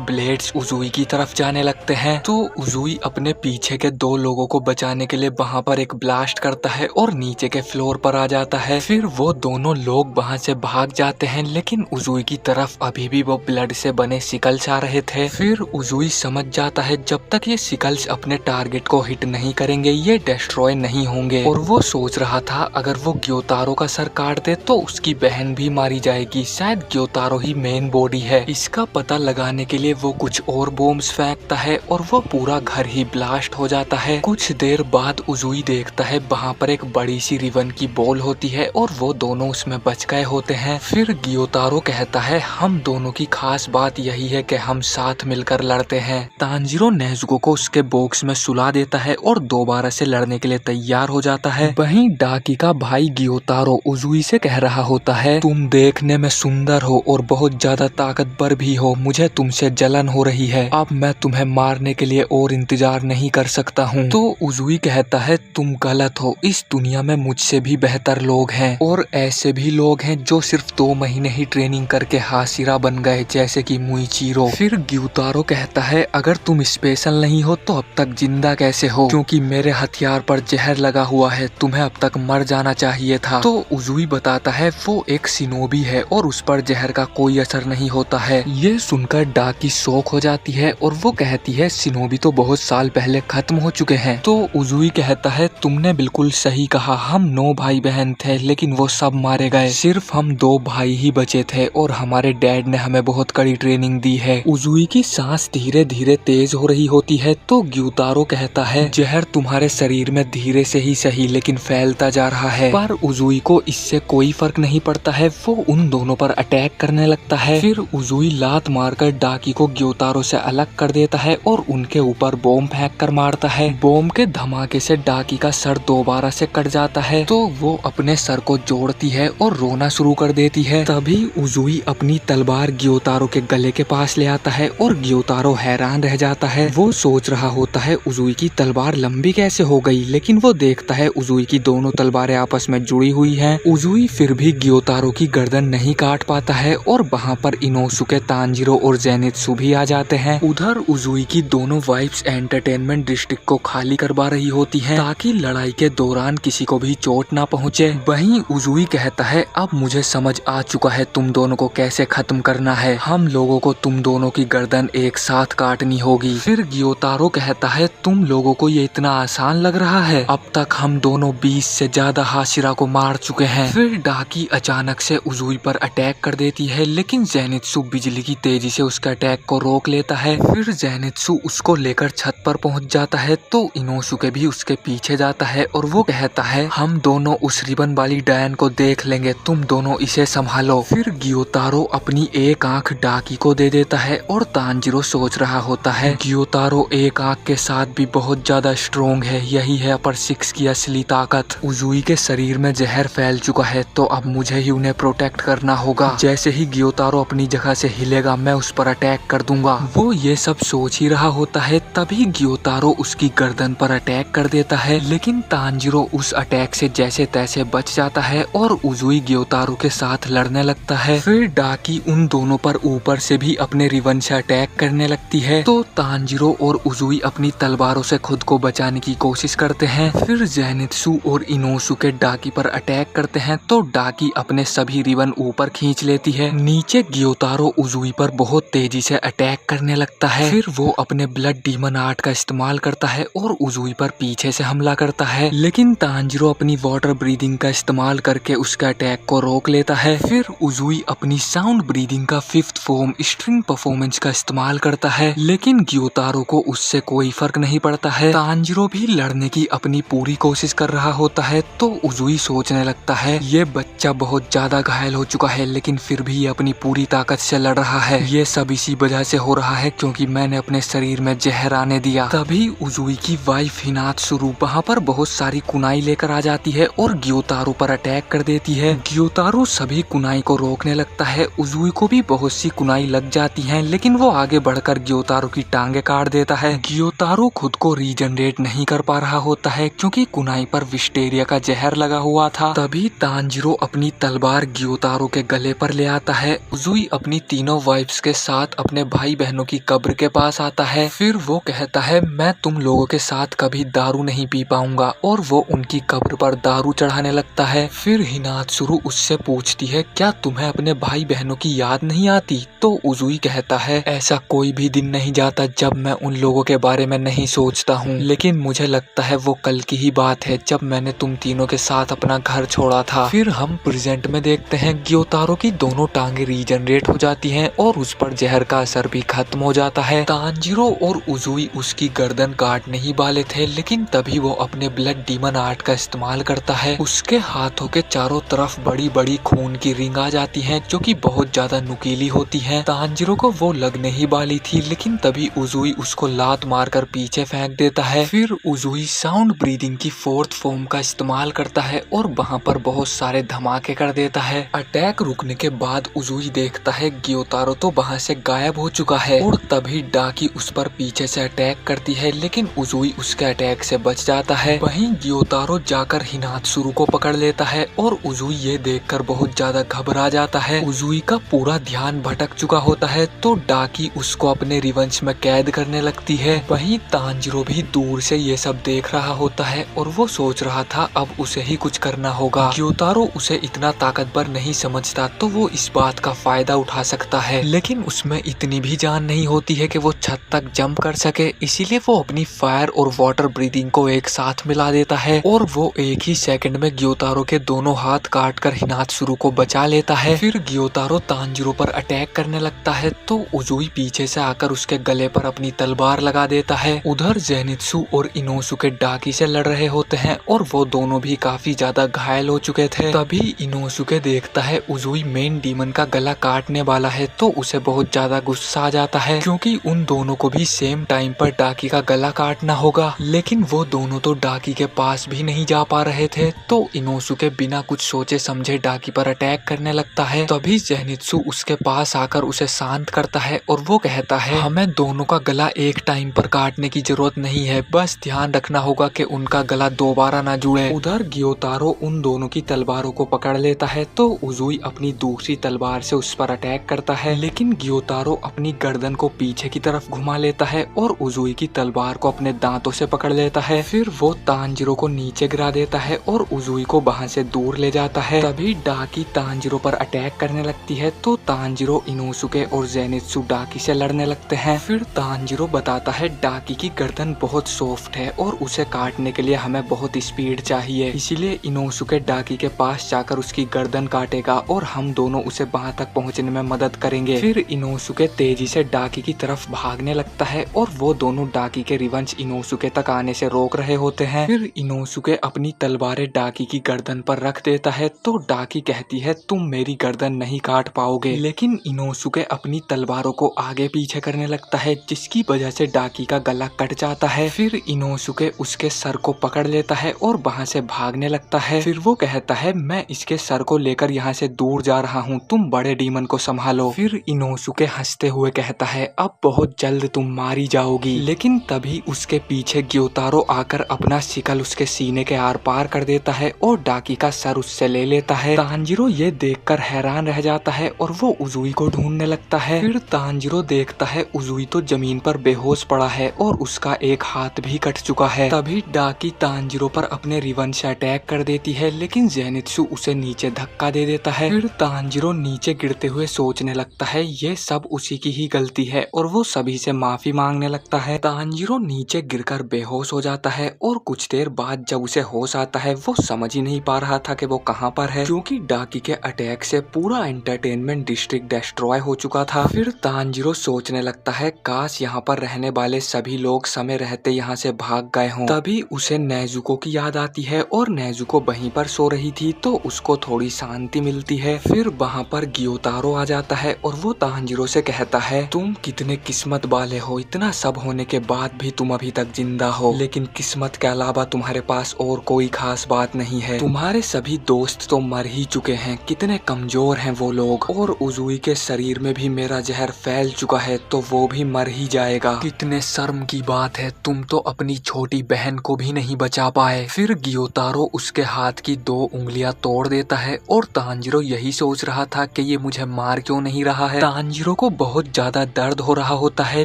ब्लेड्स उजुई की तरफ जाने लगते हैं। तो उजुई अपने पीछे के 2 लोगों को बचाने के लिए वहाँ पर एक ब्लास्ट करता है और नीचे के फ्लोर पर आ जाता है। फिर वो दोनों लोग वहाँ से भाग जाते हैं, लेकिन उजुई की तरफ अभी भी वो ब्लड से बने सिकल्स आ रहे थे। फिर उजुई समझ जाता है जब तक ये सिकल्स अपने टारगेट को हिट नहीं करेंगे ये डिस्ट्रॉय नहीं होंगे, और वो सोच रहा था अगर वो ग्योतारो का सर काट दे तो उसकी बहन भी मारी जाएगी, शायद ग्योतारो ही मेन बॉडी है। इसका पता लगाने के लिए वो कुछ और बॉम्ब्स फेंकता है और वो पूरा घर ही ब्लास्ट हो जाता है। कुछ देर बाद उजुई देखता है वहाँ पर एक बड़ी सी रिबन की बॉल होती है और वो दोनों उसमें बच गए होते हैं। फिर ग्योतारो कहता है, हम दोनों की खास बात यही है कि हम साथ मिलकर लड़ते हैं। तांजिरो नेजुको को उसके बॉक्स में सुला देता है और दोबारा से लड़ने के लिए तैयार हो जाता है। वहीं डाकी का भाई ग्योतारो उजुई से कह रहा होता है, तुम देखने में सुंदर हो और बहुत ज्यादा ताकतवर भी हो, मुझे तुमसे जलन हो रही है, अब मैं तुम्हें मारने के लिए और इंतजार नहीं कर सकता हूँ। तो उजुई कहता है, तुम गलत हो, इस दुनिया में मुझसे भी बेहतर लोग हैं और ऐसे भी लोग हैं जो सिर्फ 2 महीने ही ट्रेनिंग करके हाशिरा बन गए, जैसे कि मुइचिरो। फिर ग्योतारो कहता है, अगर तुम स्पेशल नहीं हो तो अब तक जिंदा कैसे हो, क्योंकि मेरे हथियार पर जहर लगा हुआ है, तुम्हें अब तक मर जाना चाहिए था। तो उजुई बताता है वो एक शिनोबी है और उस पर जहर का कोई असर नहीं होता है। ये सुनकर डाकी शौक हो जाती है और वो कहती है, शिनोबी तो बहुत साल पहले खत्म हो चुके हैं। तो उजुई कहता है, तुमने बिल्कुल सही कहा, हम 9 भाई बहन थे लेकिन वो सब मारे गए, सिर्फ हम 2 भाई ही बचे थे और हमारे डैड ने हमें बहुत कड़ी ट्रेनिंग दी है। उजुई की सांस धीरे धीरे तेज हो रही होती है, तो ग्योतारो कहता है, जहर तुम्हारे शरीर में धीरे से ही सही लेकिन फैलता जा रहा है। पर उजुई को इससे कोई फर्क नहीं पड़ता है, वो उन दोनों पर अटैक करने लगता है। फिर उजुई लात मारकर डाकी को ग्योतारो से अलग कर देता है और उनके ऊपर बॉम्ब फेंक कर मारता है। बॉम्ब के धमाके से डाकी का सर दोबारा से कट जाता है, तो वो अपने सर को जोड़ती है और रोना शुरू कर देती है। तभी उजुई अपनी तलवार ग्योतारो के गले के पास ले आता है और ग्योतारो हैरान रह जाता है। वो सोच रहा होता है उजुई की तलवार लंबी कैसे हो गई, लेकिन वो देखता है उजुई की दोनों तलवारें आपस में जुड़ी हुई हैं। उजुई फिर भी ग्योतारो की गर्दन नहीं काट पाता है और वहाँ पर इनोसुके, तांजिरो और जेनित्सु भी आ जाते हैं। उधर उजुई की दोनों वाइफ्स एंटरटेनमेंट डिस्ट्रिक्ट को खाली करवा रही होती हैं ताकि लड़ाई के दौरान किसी को भी चोट ना पहुँचे। वहीं उजुई कहता है, अब मुझे समझ आ चुका है तुम दोनों को कैसे खत्म करना है, हम लोगों को तुम दोनों की गर्दन एक साथ काटनी होगी। फिर ग्योतारो कहता है, तुम लोगों को ये इतना आसान लग रहा है, अब तक हम दोनों 20 से ज्यादा हाशिरा को मार चुके हैं। फिर डाकी अचानक से उजुई पर अटैक कर देती है, लेकिन जेनित्सु बिजली की तेजी से उसके अटैक को रोक लेता है। फिर जेनित्सु उसको लेकर छत पर पहुंच जाता है, तो इनोसुके भी उसके पीछे जाता है और वो कहता है, हम दोनों उस रिबन वाली डायन को देख लेंगे, तुम दोनों इसे संभालो। फिर ग्योतारो अपनी एक आंख डाकी को दे देता है और तांजिरो सोच रहा होता है, ग्योतारो एक आंख के साथ भी बहुत ज्यादा स्ट्रोंग है, यही है अपर 6 की असली ताकत। उजुई के शरीर में जहर फैल चुका है, तो अब मुझे ही उन्हें प्रोटेक्ट करना होगा। जैसे ही ग्योतारो अपनी जगह से हिलेगा मैं उस पर अटैक कर दूंगा। वो ये सब सोच ही रहा होता है, तभी ग्योतारो उसकी गर्दन पर अटैक कर देता है, लेकिन तांजिरो उस अटैक से जैसे तैसे बच जाता है और उजुई ग्योतारो के साथ लड़ने लगता है। फिर डाकी उन दोनों पर ऊपर से भी अपने रिबन से अटैक करने लगती है, तो तांजिरो और उजुई अपनी तलवारों से खुद को बचाने की कोशिश करते हैं। फिर जेनित्सु और इनोसुके डाकी पर अटैक करते हैं, तो डाकी अपने सभी रिबन ऊपर खींच लेती है। नीचे ग्योतारो उजुई पर बहुत तेजी से अटैक करने लगता है। फिर वो अपने ब्लड डीमन आर्ट का इस्तेमाल करता है और उजुई पर पीछे से हमला करता है, लेकिन तांजिरो अपनी वाटर ब्रीदिंग का इस्तेमाल करके उसके अटैक को रोक लेता है। फिर उजुई अपनी साउंड ब्रीदिंग का 5th फॉर्म स्ट्रिंग परफॉर्मेंस का इस्तेमाल करता है, लेकिन ग्योतारो को उससे कोई कोई फर्क नहीं पड़ता है। तांजीरो भी लड़ने की अपनी पूरी कोशिश कर रहा होता है तो उजुई सोचने लगता है ये बच्चा बहुत ज्यादा घायल हो चुका है, लेकिन फिर भी ये अपनी पूरी ताकत से लड़ रहा है। ये सब इसी वजह से हो रहा है क्योंकि मैंने अपने शरीर में जहर आने दिया। तभी उजुई की वाइफ हिनात्सुरु वहाँ पर बहुत सारी कुनाई लेकर आ जाती है और ग्योतारो पर अटैक कर देती है। ग्योतारो सभी कुनाई को रोकने लगता है। उजुई को भी बहुत सी कुनाई लग जाती हैं, लेकिन वो आगे बढ़कर ग्योतारो की टांगे काट देता है। ग्योतारो खुद को रीजनरेट नहीं कर पा रहा होता है क्योंकि कुनाई पर विस्टेरिया का जहर लगा हुआ था। तभी तांजीरो अपनी तलवार ग्योतारो के गले पर ले आता है। उजुई अपनी तीनों वाइफ्स के साथ अपने भाई बहनों की कब्र के पास आता है। फिर वो कहता है मैं तुम लोगों के साथ कभी दारू नहीं पी पाऊंगा, और वो उनकी कब्र पर दारू चढ़ाने लगता है। फिर हिनात्सुरु उससे पूछती है क्या तुम्हें अपने भाई बहनों की याद नहीं आती? तो उजुई कहता है ऐसा कोई भी दिन नहीं जाता जब मैं उन लोगों के बारे में नहीं सोचता हूँ, लेकिन मुझे लगता है वो कल की ही बात है जब मैंने तुम तीनों के साथ अपना घर छोड़ा था। फिर हम प्रेजेंट में देखते हैं ग्योतारो की दोनों टांगे रीजनरेट हो जाती हैं और उस पर जहर का असर भी खत्म हो जाता है। तांजीरो और उजुई उसकी गर्दन काटने ही वाले थे, लेकिन तभी वो अपने ब्लड डीमन आर्ट का इस्तेमाल करता है। उसके हाथों के चारों तरफ बड़ी बड़ी खून की रिंग आ जाती हैं जो कि बहुत ज्यादा नुकीली होती हैं। तांजीरो को वो लगने ही वाली थी, लेकिन तभी उजुई उसको लात मारकर पीछे फेंक देता है। फिर उजुई साउंड ब्रीदिंग की फोर्थ फॉर्म का इस्तेमाल करता है और वहाँ पर बहुत सारे धमाके कर देता है। अटैक रुकने के बाद उजुई देखता है ग्योतारो तो वहाँ से गायब हो चुका है और तभी डाकी उस पर पीछे से अटैक करती है, लेकिन उजुई उसके अटैक से बच जाता है। वहीं ग्योतारो जाकर हिनात्सुरु को पकड़ लेता है और उजुई ये देखकर बहुत ज्यादा घबरा जाता है। उजुई का पूरा ध्यान भटक चुका होता है तो डाकी उसको अपने रिवंश में कैद करने लगती है। वहीं तांजीरो भी दूर से ये सब देख रहा होता है और वो सोच रहा था अब उसे ही कुछ करना होगा। ग्योतारो उसे इतना ताकतवर नहीं समझता तो वो इस बात का फायदा उठा सकता है, लेकिन उसमें इतनी भी जान नहीं होती है कि वो छत तक जंप कर सके, इसीलिए वो अपनी फायर और वाटर ब्रीदिंग को एक साथ मिला देता है और वो एक ही सेकंड में ग्योतारो के दोनों हाथ काटकर हिनात्सुरु को बचा लेता है। फिर ग्योतारो तांजीरो पर अटैक करने लगता है तो उजुई पीछे से आकर उसके गले पर अपनी तलवार लगा देता है। उधर जेनित्सु और इनोसुके डाकी से लड़ रहे होते हैं और वो दोनों भी काफी ज्यादा घायल हो चुके थे। तभी इनोसुके देखता है उजुई मेन डीमन का गला काटने वाला है तो उसे बहुत ज्यादा गुस्सा आ जाता है क्योंकि उन दोनों को भी सेम टाइम पर डाकी का गला काटना होगा, लेकिन वो दोनों तो डाकी के पास भी नहीं जा पा रहे थे। तो इनोसुके बिना कुछ सोचे समझे डाकी पर अटैक करने लगता है। तभी जेनित्सु उसके पास आकर उसे शांत करता है और वो कहता है हमें दोनों का गला एक टाइम पर काटने की जरूरत नहीं है, बस ध्यान रखना होगा कि उनका गला दोबारा ना जुड़े। उधर ग्योतारो उन दोनों की तलवारों को पकड़ लेता है तो उजुई अपनी दूसरी तलवार से उस पर अटैक करता है, लेकिन ग्योतारो अपनी गर्दन को पीछे की तरफ घुमा लेता है और उजुई की तलवार को अपने दांतों से पकड़ लेता है। फिर वो तांजीरो को नीचे गिरा देता है और उजुई को वहाँ से दूर ले जाता है। तभी डाकी तांजीरो पर अटैक करने लगती है तो तांजीरो इनोसुके और जेनित्सु डाकी से लड़ने लगते हैं। फिर तांजीरो बताता है डाकी की गर्दन बहुत सॉफ्ट है और उसे काटने के लिए हमें बहुत स्पीड चाहिए, इसीलिए इनोसुके डाकी के पास जाकर उसकी गर्दन काटेगा और हम दोनों उसे वहाँ तक पहुँचने में मदद करेंगे। फिर इनोसुके तेजी से डाकी की तरफ भागने लगता है और वो दोनों डाकी के रिवंश इनोसुके तक आने से रोक रहे होते हैं। फिर इनोसुके अपनी तलवारें डाकी की गर्दन पर रख देता है तो डाकी कहती है तुम मेरी गर्दन नहीं काट पाओगे, लेकिन इनोसुके अपनी तलवारों को आगे पीछे करने लगता है जिसकी वजह से डाकी का गला कट जाता है। फिर इनोसुके उसके सर को पकड़ लेता है और वहाँ से भागने लगता है। फिर वो कहता है मैं इसके सर को लेकर यहाँ से दूर जा रहा हूँ, तुम बड़े डीमन को संभालो। फिर इनोसुके हंसते हुए कहता है अब बहुत जल्द तुम मारी जाओगी, लेकिन तभी उसके पीछे ग्योतारो आकर अपना शिकल उसके सीने के आर पार कर देता है और डाकी का सर उससे ले लेता है। तांजीरो ये देखकर हैरान रह जाता है और वो उजुई को ढूंढने लगता है। फिर तांजीरो देखता है उजुई तो जमीन पर बेहोश पड़ा है और उसका एक हाथ भी कट चुका है। तभी डाकी तांजीरो पर अपने रिवंश से अटैक कर देती है, लेकिन जेनित्सु उसे नीचे धक्का दे देता है। फिर तांजीरो नीचे गिरते हुए सोचने लगता है ये सब उसी की ही गलती है और वो सभी से माफी मांगने लगता है। तांजीरो नीचे गिरकर बेहोश हो जाता है और कुछ देर बाद जब उसे होश आता है वो समझ ही नहीं पा रहा था कि वो कहाँ पर है, क्योंकि डाकी के अटैक से पूरा एंटरटेनमेंट डिस्ट्रिक्ट डिस्ट्रॉय हो चुका था। फिर तांजीरो सोचने लगता है काश यहाँ पर रहने वाले सभी लोग समय रहते यहाँ से भाग गए हों। तभी उसे नेजुको की याद आती है और नेजुको वहीं पर सो रही थी तो उसको थोड़ी शांति मिलती है। फिर वहाँ पर ग्योतारो आ जाता है और वो तांजीरो से कहता है, तुम कितने किस्मत वाले हो, इतना सब होने के बाद भी तुम अभी तक जिंदा हो। लेकिन किस्मत के अलावा तुम्हारे पास और कोई खास बात नहीं है। तुम्हारे सभी दोस्त तो मर ही चुके हैं, कितने कमजोर हैं वो लोग। और उजुई के शरीर में भी मेरा जहर फैल चुका है तो वो भी मर ही जाएगा। कितने शर्म की बात है, तुम तो अपनी छोटी बहन को भी नहीं बचा पाए। फिर ग्योतारो उसके हाथ की 2 उंगलियां तोड़ देता है और तांजीरो यही सोच रहा था कि ये मुझे मार क्यों नहीं रहा है। तांजीरो को बहुत ज्यादा दर्द हो रहा होता है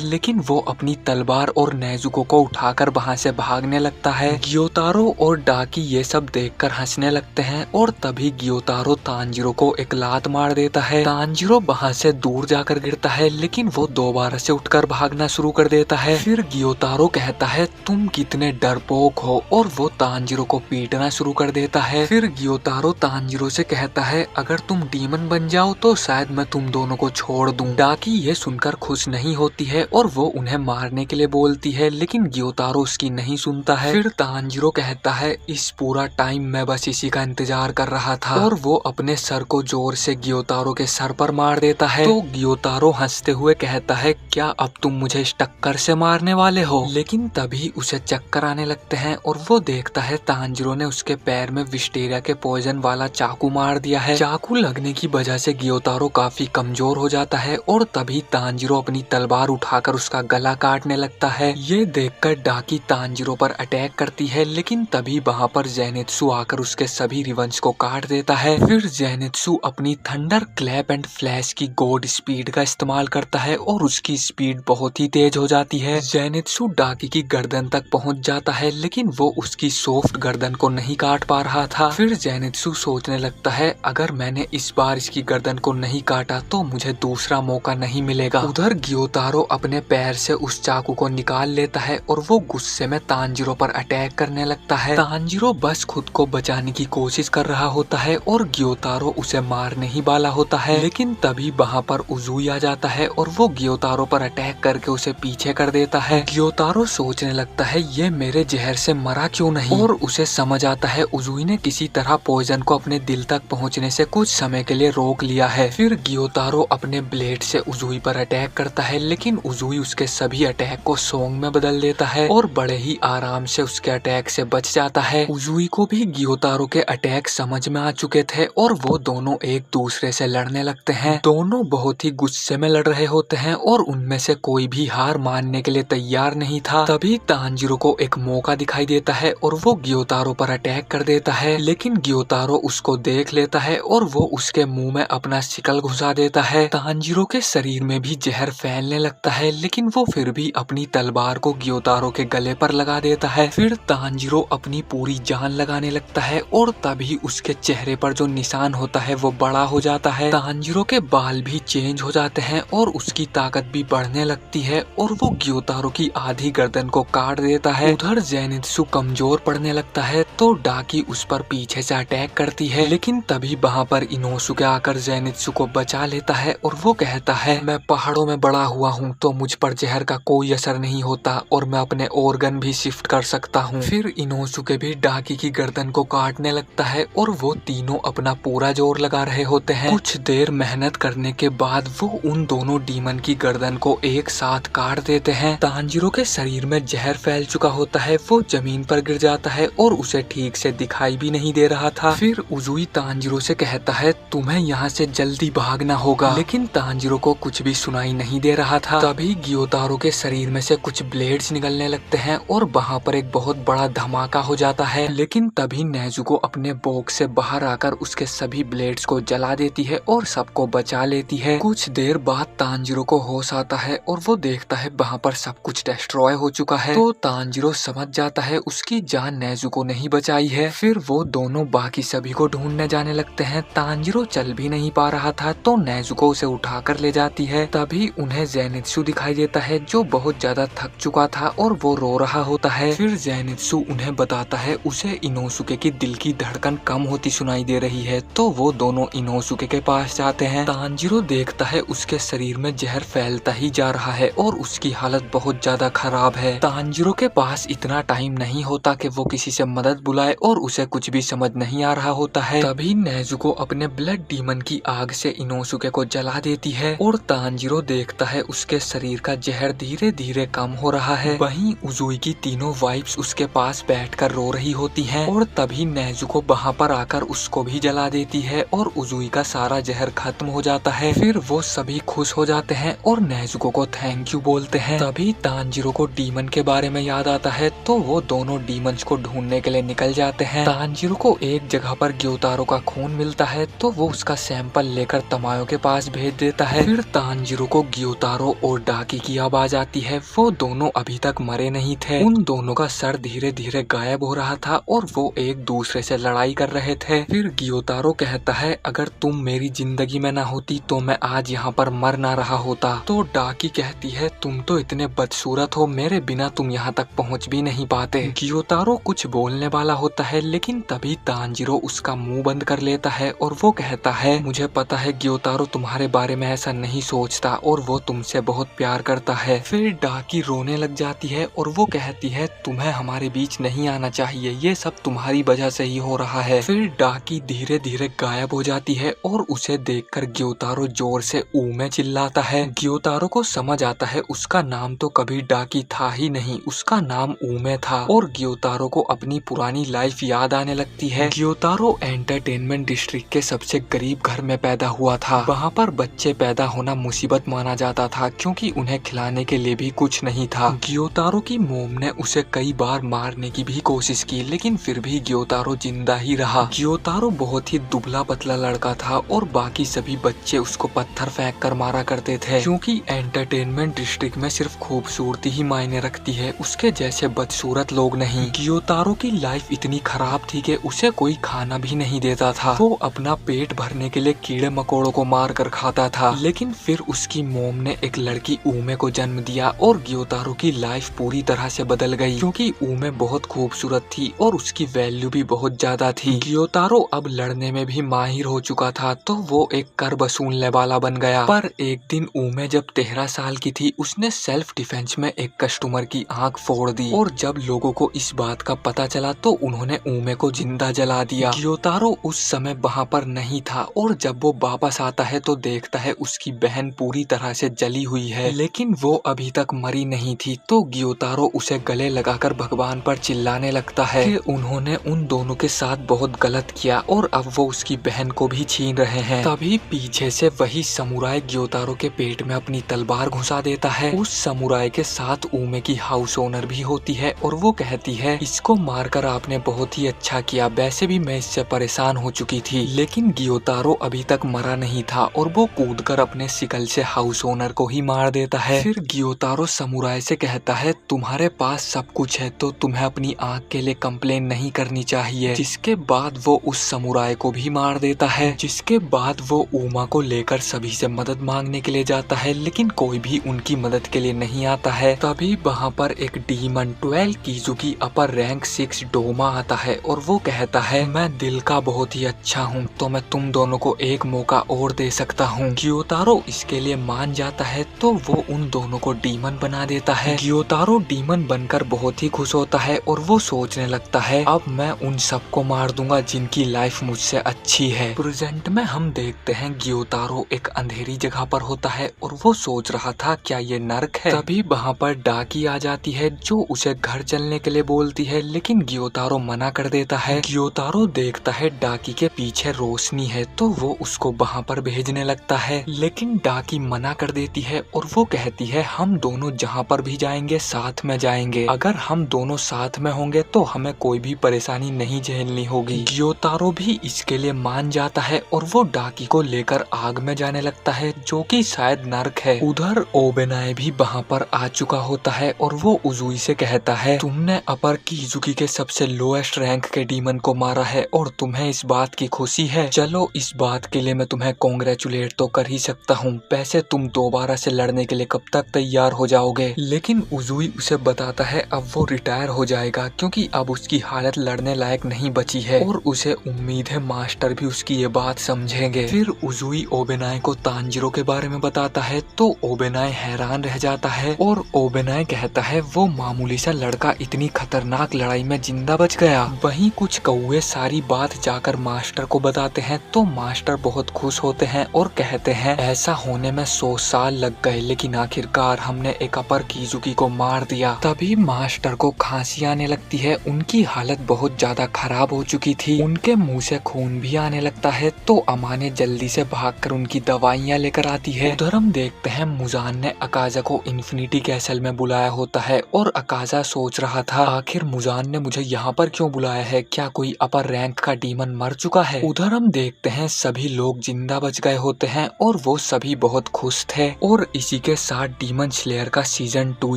लेकिन वो अपनी तलवार और नेजुको को उठाकर वहाँ से भागने लगता है। ग्योतारो और डाकी ये सब देखकर हंसने लगते हैं और तभी ग्योतारो तांजीरो को एक लात मार देता है। तांजीरो वहाँ से दूर जाकर गिरता है लेकिन वो दोबारा से उठकर भागना शुरू कर देता है। फिर ग्योतारो कहता है, तुम कितने डरपोक हो, और वो तांजीरो को पीटना शुरू कर देता है। फिर ग्योतारो तांजीरो से कहता है, अगर तुम डीमन बन जाओ तो शायद मैं तुम दोनों को छोड़ दूं। डाकी ये सुनकर खुश नहीं होती है और वो उन्हें मारने के लिए बोलती है लेकिन ग्योतारो उसकी नहीं सुनता है। फिर तांजीरो कहता है, इस पूरा टाइम मैं बस इसी का इंतजार कर रहा था, और वो अपने सर को जोर से ग्योतारो के सर पर मार देता है। तो ग्योतारो हंसते हुए कहता है, क्या अब तुम मुझे इस टक्कर से मारने वाले हो? लेकिन तभी उसे चक्कर आने लगते हैं और वो देखता है तांजीरो ने उसके पैर में विस्टेरिया के पॉइजन वाला चाकू मार दिया है। चाकू लगने की वजह से ग्योतारो काफी कमजोर हो जाता है और तभी तांजीरो अपनी तलवार उठाकर उसका गला काटने लगता है। ये देखकर डाकी तांजीरो पर अटैक करती है लेकिन तभी वहाँ पर जेनित्सु आकर उसके सभी रिवंश को काट देता है। फिर जेनित्सु अपनी थंडर क्लैप एंड फ्लैश की गॉड स्पीड का इस्तेमाल करता है और उसकी स्पीड बहुत ही तेज हो जाती है। जेनित्सु डाकी की गर्दन तक पहुंच जाता है लेकिन वो उसकी सॉफ्ट गर्दन को नहीं काट पा रहा था। फिर जेनित्सु सोचने लगता है, अगर मैंने इस बार इसकी गर्दन को नहीं काटा तो मुझे दूसरा मौका नहीं मिलेगा। उधर ग्योतारो अपने पैर से उस चाकू को निकाल लेता है और वो गुस्से में तांजीरो पर अटैक करने लगता है। तांजीरो बस खुद को बचाने की कोशिश कर रहा होता है और ग्योतारो उसे मारने ही वाला होता है लेकिन तभी वहाँ पर उजुई आ जाता है और वो ग्योतारो पर अटैक करके उसे पीछे कर देता है। ग्योतारो सोचने लगता है, ये मेरे जहर से मरा क्यों नहीं, और उसे समझ आता है उजुई ने किसी तरह पॉइजन को अपने दिल तक पहुँचने से कुछ समय के लिए रोक लिया है। फिर ग्योतारो अपने ब्लेड से उजुई पर अटैक करता है लेकिन उजुई उसके सभी अटैक को सॉन्ग में बदल देता है और बड़े ही आराम से उसके अटैक से बच जाता है। उजुई को भी ग्योतारो के अटैक समझ में आ चुके थे और वो दोनों एक दूसरे से लड़ने लगते हैं। दोनों बहुत ही गुस्से में लड़ रहे होते हैं और उनमें से कोई भी हार मानने के लिए तैयार नहीं था। तभी तांजीरो को एक मौका दिखाई देता है और वो ग्योतारो पर अटैक कर देता है लेकिन ग्योतारो उसको देख लेता है और वो उसके मुंह में अपना शिकल घुसा देता है। तांजीरो के शरीर में भी जहर फैलने लगता है लेकिन वो फिर भी अपनी तलवार को ग्योतारो के गले पर लगा देता है। फिर तांजीरो अपनी पूरी जान लगाने लगता है और तभी उसके चेहरे पर जो निशान होता है वो बड़ा हो जाता है। तांजीरो के बाल भी चेंज हो जाते हैं और उसकी ताकत भी बढ़ने लगती है और वो ग्योतारो की आधी गर्दन को काट देता है। उधर जेनित्सु कमजोर पड़ने लगता है तो डाकी उस पर पीछे से अटैक करती है लेकिन तभी वहाँ पर इनोसुके आकर जेनित्सु को बचा लेता है और वो कहता है, मैं पहाड़ों में बड़ा हुआ हूँ तो मुझ पर जहर का कोई असर नहीं होता और मैं अपने ऑर्गन भी शिफ्ट कर सकता हूँ। फिर इनोसुके भी डाकी की गर्दन को काटने लगता है और वो तीनों अपना पूरा जोर लगा रहे होते हैं। कुछ देर मेहनत करने के बाद वो उन दोनों डीमन की गर्दन को एक साथ काट देते हैं। तांजीरो के शरीर में जहर फैल चुका होता है, वो जमीन पर गिर जाता है और उसे ठीक से दिखाई भी नहीं दे रहा था। फिर उजुई तांजीरो से कहता है, तुम्हें यहाँ से जल्दी भागना होगा, लेकिन तांजीरो को कुछ भी सुनाई नहीं दे रहा था। तभी ग्योतारो के शरीर में से कुछ ब्लेड्स निकलने लगते हैं और वहाँ पर एक बहुत बड़ा धमाका हो जाता है लेकिन तभी नेजुको अपने बॉक्स से बाहर आकर उसके सभी ब्लेड्स को जला देती है और सबको बचा लेती है। कुछ देर बाद तांजीरो को होश आता है और वो देखता है वहाँ पर सब कुछ डिस्ट्रॉय हो चुका है। तो तांजीरो समझ जाता है उसकी जान नेजुको ने ही बचाई है। फिर वो दोनों बाकी सभी को ढूंढने जाने लगते हैं। तांजीरो चल भी नहीं पा रहा था तो नेजुको उसे उठाकर ले जाती है। तभी उन्हें जेनित्सु दिखाई देता है जो बहुत ज्यादा थक चुका था और वो रो रहा होता है। फिर जेनित्सु उन्हें बताता है उसे इनोसुके की दिल की धड़कन कम होती सुनाई दे रही है तो वो दोनों इनोसुके के पास जाते हैं। तांजीरो देखता है उसके शरीर में जहर फैलता ही जा रहा है और उसकी हालत बहुत ज्यादा खराब है। तांजिरो के पास इतना टाइम नहीं होता कि वो किसी से मदद बुलाए और उसे कुछ भी समझ नहीं आ रहा होता है। तभी नेजुको अपने ब्लड डीमन की आग से इनोसुके को जला देती है और तांजिरो देखता है उसके शरीर का जहर धीरे धीरे कम हो रहा है। वहीं उजुई की तीनों वाइफ्स उसके पास बैठकर रो रही होती हैं और तभी नेजुको वहाँ पर आकर उसको भी जला देती है और उजुई का सारा जहर खत्म हो जाता है। फिर वो सभी खुश हो जाते हैं और नेजुको को थैंक यू बोलते हैं। तभी तांजिरो को डीमन के बारे में याद आता है तो वो दोनों डीमंस को ढूंढने के लिए निकल जाते हैं। तांजिरो को एक जगह पर ग्योतारो का खून मिलता है तो वो उसका सैंपल लेकर तमायो के पास भेज देता है। फिर तांजिरो को ग्योतारो और डाकी की आवाज आती है। वो दोनों अभी तक मरे नहीं थे। उन दोनों का सर धीरे धीरे गायब हो रहा था और वो एक दूसरे से लड़ाई कर रहे थे। फिर ग्योतारो कहता है अगर तुम मेरी जिंदगी में ना होती तो मैं आज यहाँ पर मर ना रहा होता। तो डाकी कहती है तुम तो इतने बदसूरत हो, मेरे बिना तुम यहाँ तक पहुँच भी नहीं पाते। ग्योतारो कुछ बोलने वाला होता है लेकिन तभी तांजिरो उसका मुंह बंद कर लेता है और वो कहता है मुझे पता है ग्योतारो तुम्हारे बारे में ऐसा नहीं सोचता और वो तुमसे बहुत प्यार करता है। फिर डाकी रोने लग जाती है और वो कहती है तुम्हें हमारे बीच नहीं आना चाहिए, ये सब तुम्हारी वजह से ही हो रहा है। फिर डाकी धीरे धीरे गायब हो जाती है और उसे देखकर ग्योतारो जोर से ऊ में चिल्लाता है। ग्योतारो को समझ आता है उसका नाम तो कभी डाकी था ही नहीं, उसका नाम ऊमे था और ग्योतारो को अपनी पुरानी लाइफ याद आने लगती है। ग्योतारो एंटरटेनमेंट डिस्ट्रिक्ट के सबसे गरीब घर में पैदा हुआ था। वहाँ पर बच्चे पैदा होना मुसीबत माना जाता था क्योंकि उन्हें खिलाने के लिए भी कुछ नहीं था। ग्योतारो की मोम ने उसे कई बार मारने की भी कोशिश की लेकिन फिर भी ग्योतारो जिंदा ही रहा। ग्योतारो बहुत ही दुबला पतला लड़का था और बाकी सभी बच्चे उसको पत्थर फेंक कर मारा करते थे क्योंकि एंटरटेनमेंट डिस्ट्रिक्ट में सिर्फ खूबसूरती ही मायने रखती है, उसके जैसे बदसूरत लोग नहीं। ग्योतारो की लाइफ इतनी खराब थी कि उसे कोई खाना भी नहीं देता था। वो अपना पेट भरने के लिए कीड़े मकोड़ों को मार कर खाता था। लेकिन फिर उसकी मोम ने एक लड़की ऊमे को जन्म दिया और ग्योतारो की लाइफ पूरी तरह से बदल गई क्योंकि ऊमे बहुत खूबसूरत थी और उसकी वैल्यू भी बहुत ज्यादा थी। ग्योतारो अब लड़ने में भी माहिर हो चुका था तो वो एक कर वसूलने वाला बन गया। पर एक दिन ऊमे जब 13 साल की थी उसने सेल्फ डिफेंस में एक कस्टमर की आंख फोड़ दी और जब लोगों को इस बात का पता चला तो उन्होंने ऊमे को जिंदा जला दिया। ग्योतारो उस समय वहाँ पर नहीं था और जब वो वापस आता है तो देखता है उसकी बहन पूरी तरह से जली हुई है लेकिन वो अभी तक मरी नहीं थी। तो ग्योतारो उसे गले लगाकर भगवान पर चिल्लाने लगता है कि उन्होंने उन दोनों के साथ बहुत गलत किया और अब वो उसकी बहन को भी छीन रहे हैं। तभी पीछे से वही समुराई ग्योतारो के पेट में अपनी तलवार घुसा देता है। उस समुराई के साथ ऊमे की हाउस ओनर भी होती है और वो कहती है इसको मारकर आपने बहुत ही अच्छा किया, वैसे भी मैं इससे परेशान हो चुकी थी। लेकिन ग्योतारो अभी तक मरा नहीं था और वो कूदकर अपने सिकल से हाउस ओनर को ही मार देता है। फिर ग्योतारो समुराई से कहता है तुम्हारे पास सब कुछ है तो तुम्हें अपनी आंख के लिए कंप्लेन नहीं करनी चाहिए। जिसके बाद वो उस समुराई को भी मार देता है। जिसके बाद वो ऊमा को लेकर सभी से मदद मांगने के लिए जाता है लेकिन कोई भी उनकी मदद के लिए नहीं आता है। तभी वहाँ पर एक डीमन 12 कीजुकी अपर रैंक 6 डोमा आता है और वो कहता है मैं दिल का बहुत ही अच्छा हूँ तो मैं तुम दोनों को एक मौका और दे सकता हूँ। ग्योतारो इसके लिए मान जाता है तो वो उन दोनों को डीमन बना देता है। ग्योतारो डीमन बनकर बहुत ही खुश होता है और वो सोचने लगता है अब मैं उन सबको मार दूंगा जिनकी लाइफ मुझसे अच्छी है। प्रेजेंट में हम देखते हैं ग्योतारो एक अंधेरी जगह पर होता है और वो सोच रहा था क्या ये नर्क है। तभी वहाँ पर डाकी आ जाती है जो उसे घर चलने के लिए बोलती है लेकिन ग्योतारो मना कर देता है। ग्योतारो देखता है डाकी के पीछे रोशनी है तो वो उसको वहाँ पर भेजने लगता है लेकिन डाकी मना कर देती है और वो कहती है हम दोनों जहाँ पर भी जाएंगे साथ में जाएंगे, अगर हम दोनों साथ में होंगे तो हमें कोई भी परेशानी नहीं झेलनी होगी। ग्योतारो भी इसके लिए मान जाता है और वो डाकी को लेकर आग में जाने लगता है जो कि शायद नर्क है। उधर ओबेनाए भी वहाँ पर आ चुका होता है और वो उजुई से कहता है तुमने अपर कीजुकी के सबसे लोएस्ट रैंक के डीमन को मारा है और तुम्हें इस बात की खुशी है। चलो इस बात के लिए मैं तुम्हें कॉन्ग्रेचुलेट तो कर ही सकता हूँ, वैसे तुम दोबारा से लड़ने के लिए कब तक तैयार हो जाओगे। लेकिन उजुई उसे बताता है अब वो रिटायर हो जाएगा क्योंकि अब उसकी हालत लड़ने लायक नहीं बची है और उसे उम्मीद है मास्टर भी उसकी ये बात समझेंगे। फिर उजुई ओबेनाए को तांजिरो के बारे में बताता है तो ओबेनाए हैरान रह जाता है है और ओबेनाय कहता है वो मामूली सा लड़का इतनी खतरनाक लड़ाई में जिंदा बच गया। वहीं कुछ कौवे सारी बात जाकर मास्टर को बताते हैं तो मास्टर बहुत खुश होते हैं और कहते हैं ऐसा होने में 100 साल लग गए लेकिन आखिरकार हमने एक अपर किजुकी को मार दिया। तभी मास्टर को खांसी आने लगती है, उनकी हालत बहुत ज्यादा खराब हो चुकी थी, उनके मुंह से खून भी आने लगता है। तो अमाने जल्दी से भागकर उनकी दवाइयाँ लेकर आती है। उधर हम देखते हैं मुजान ने अकाजा को इन्फिनिटी कैसल में बुलाया होता है और अकाजा सोच रहा था आखिर मुजान ने मुझे यहाँ पर क्यों बुलाया है, क्या कोई अपर रैंक का डीमन मर चुका है। उधर हम देखते हैं सभी लोग जिंदा बच गए होते हैं और वो सभी बहुत खुश थे और इसी के साथ डीमन स्लेयर का सीजन 2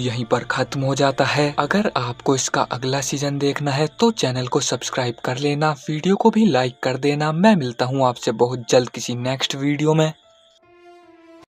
यहीं पर खत्म हो जाता है। अगर आपको इसका अगला सीजन देखना है तो चैनल को सब्सक्राइब कर लेना, वीडियो को भी लाइक कर देना। मैं मिलता हूँ आपसे बहुत जल्द किसी नेक्स्ट वीडियो में।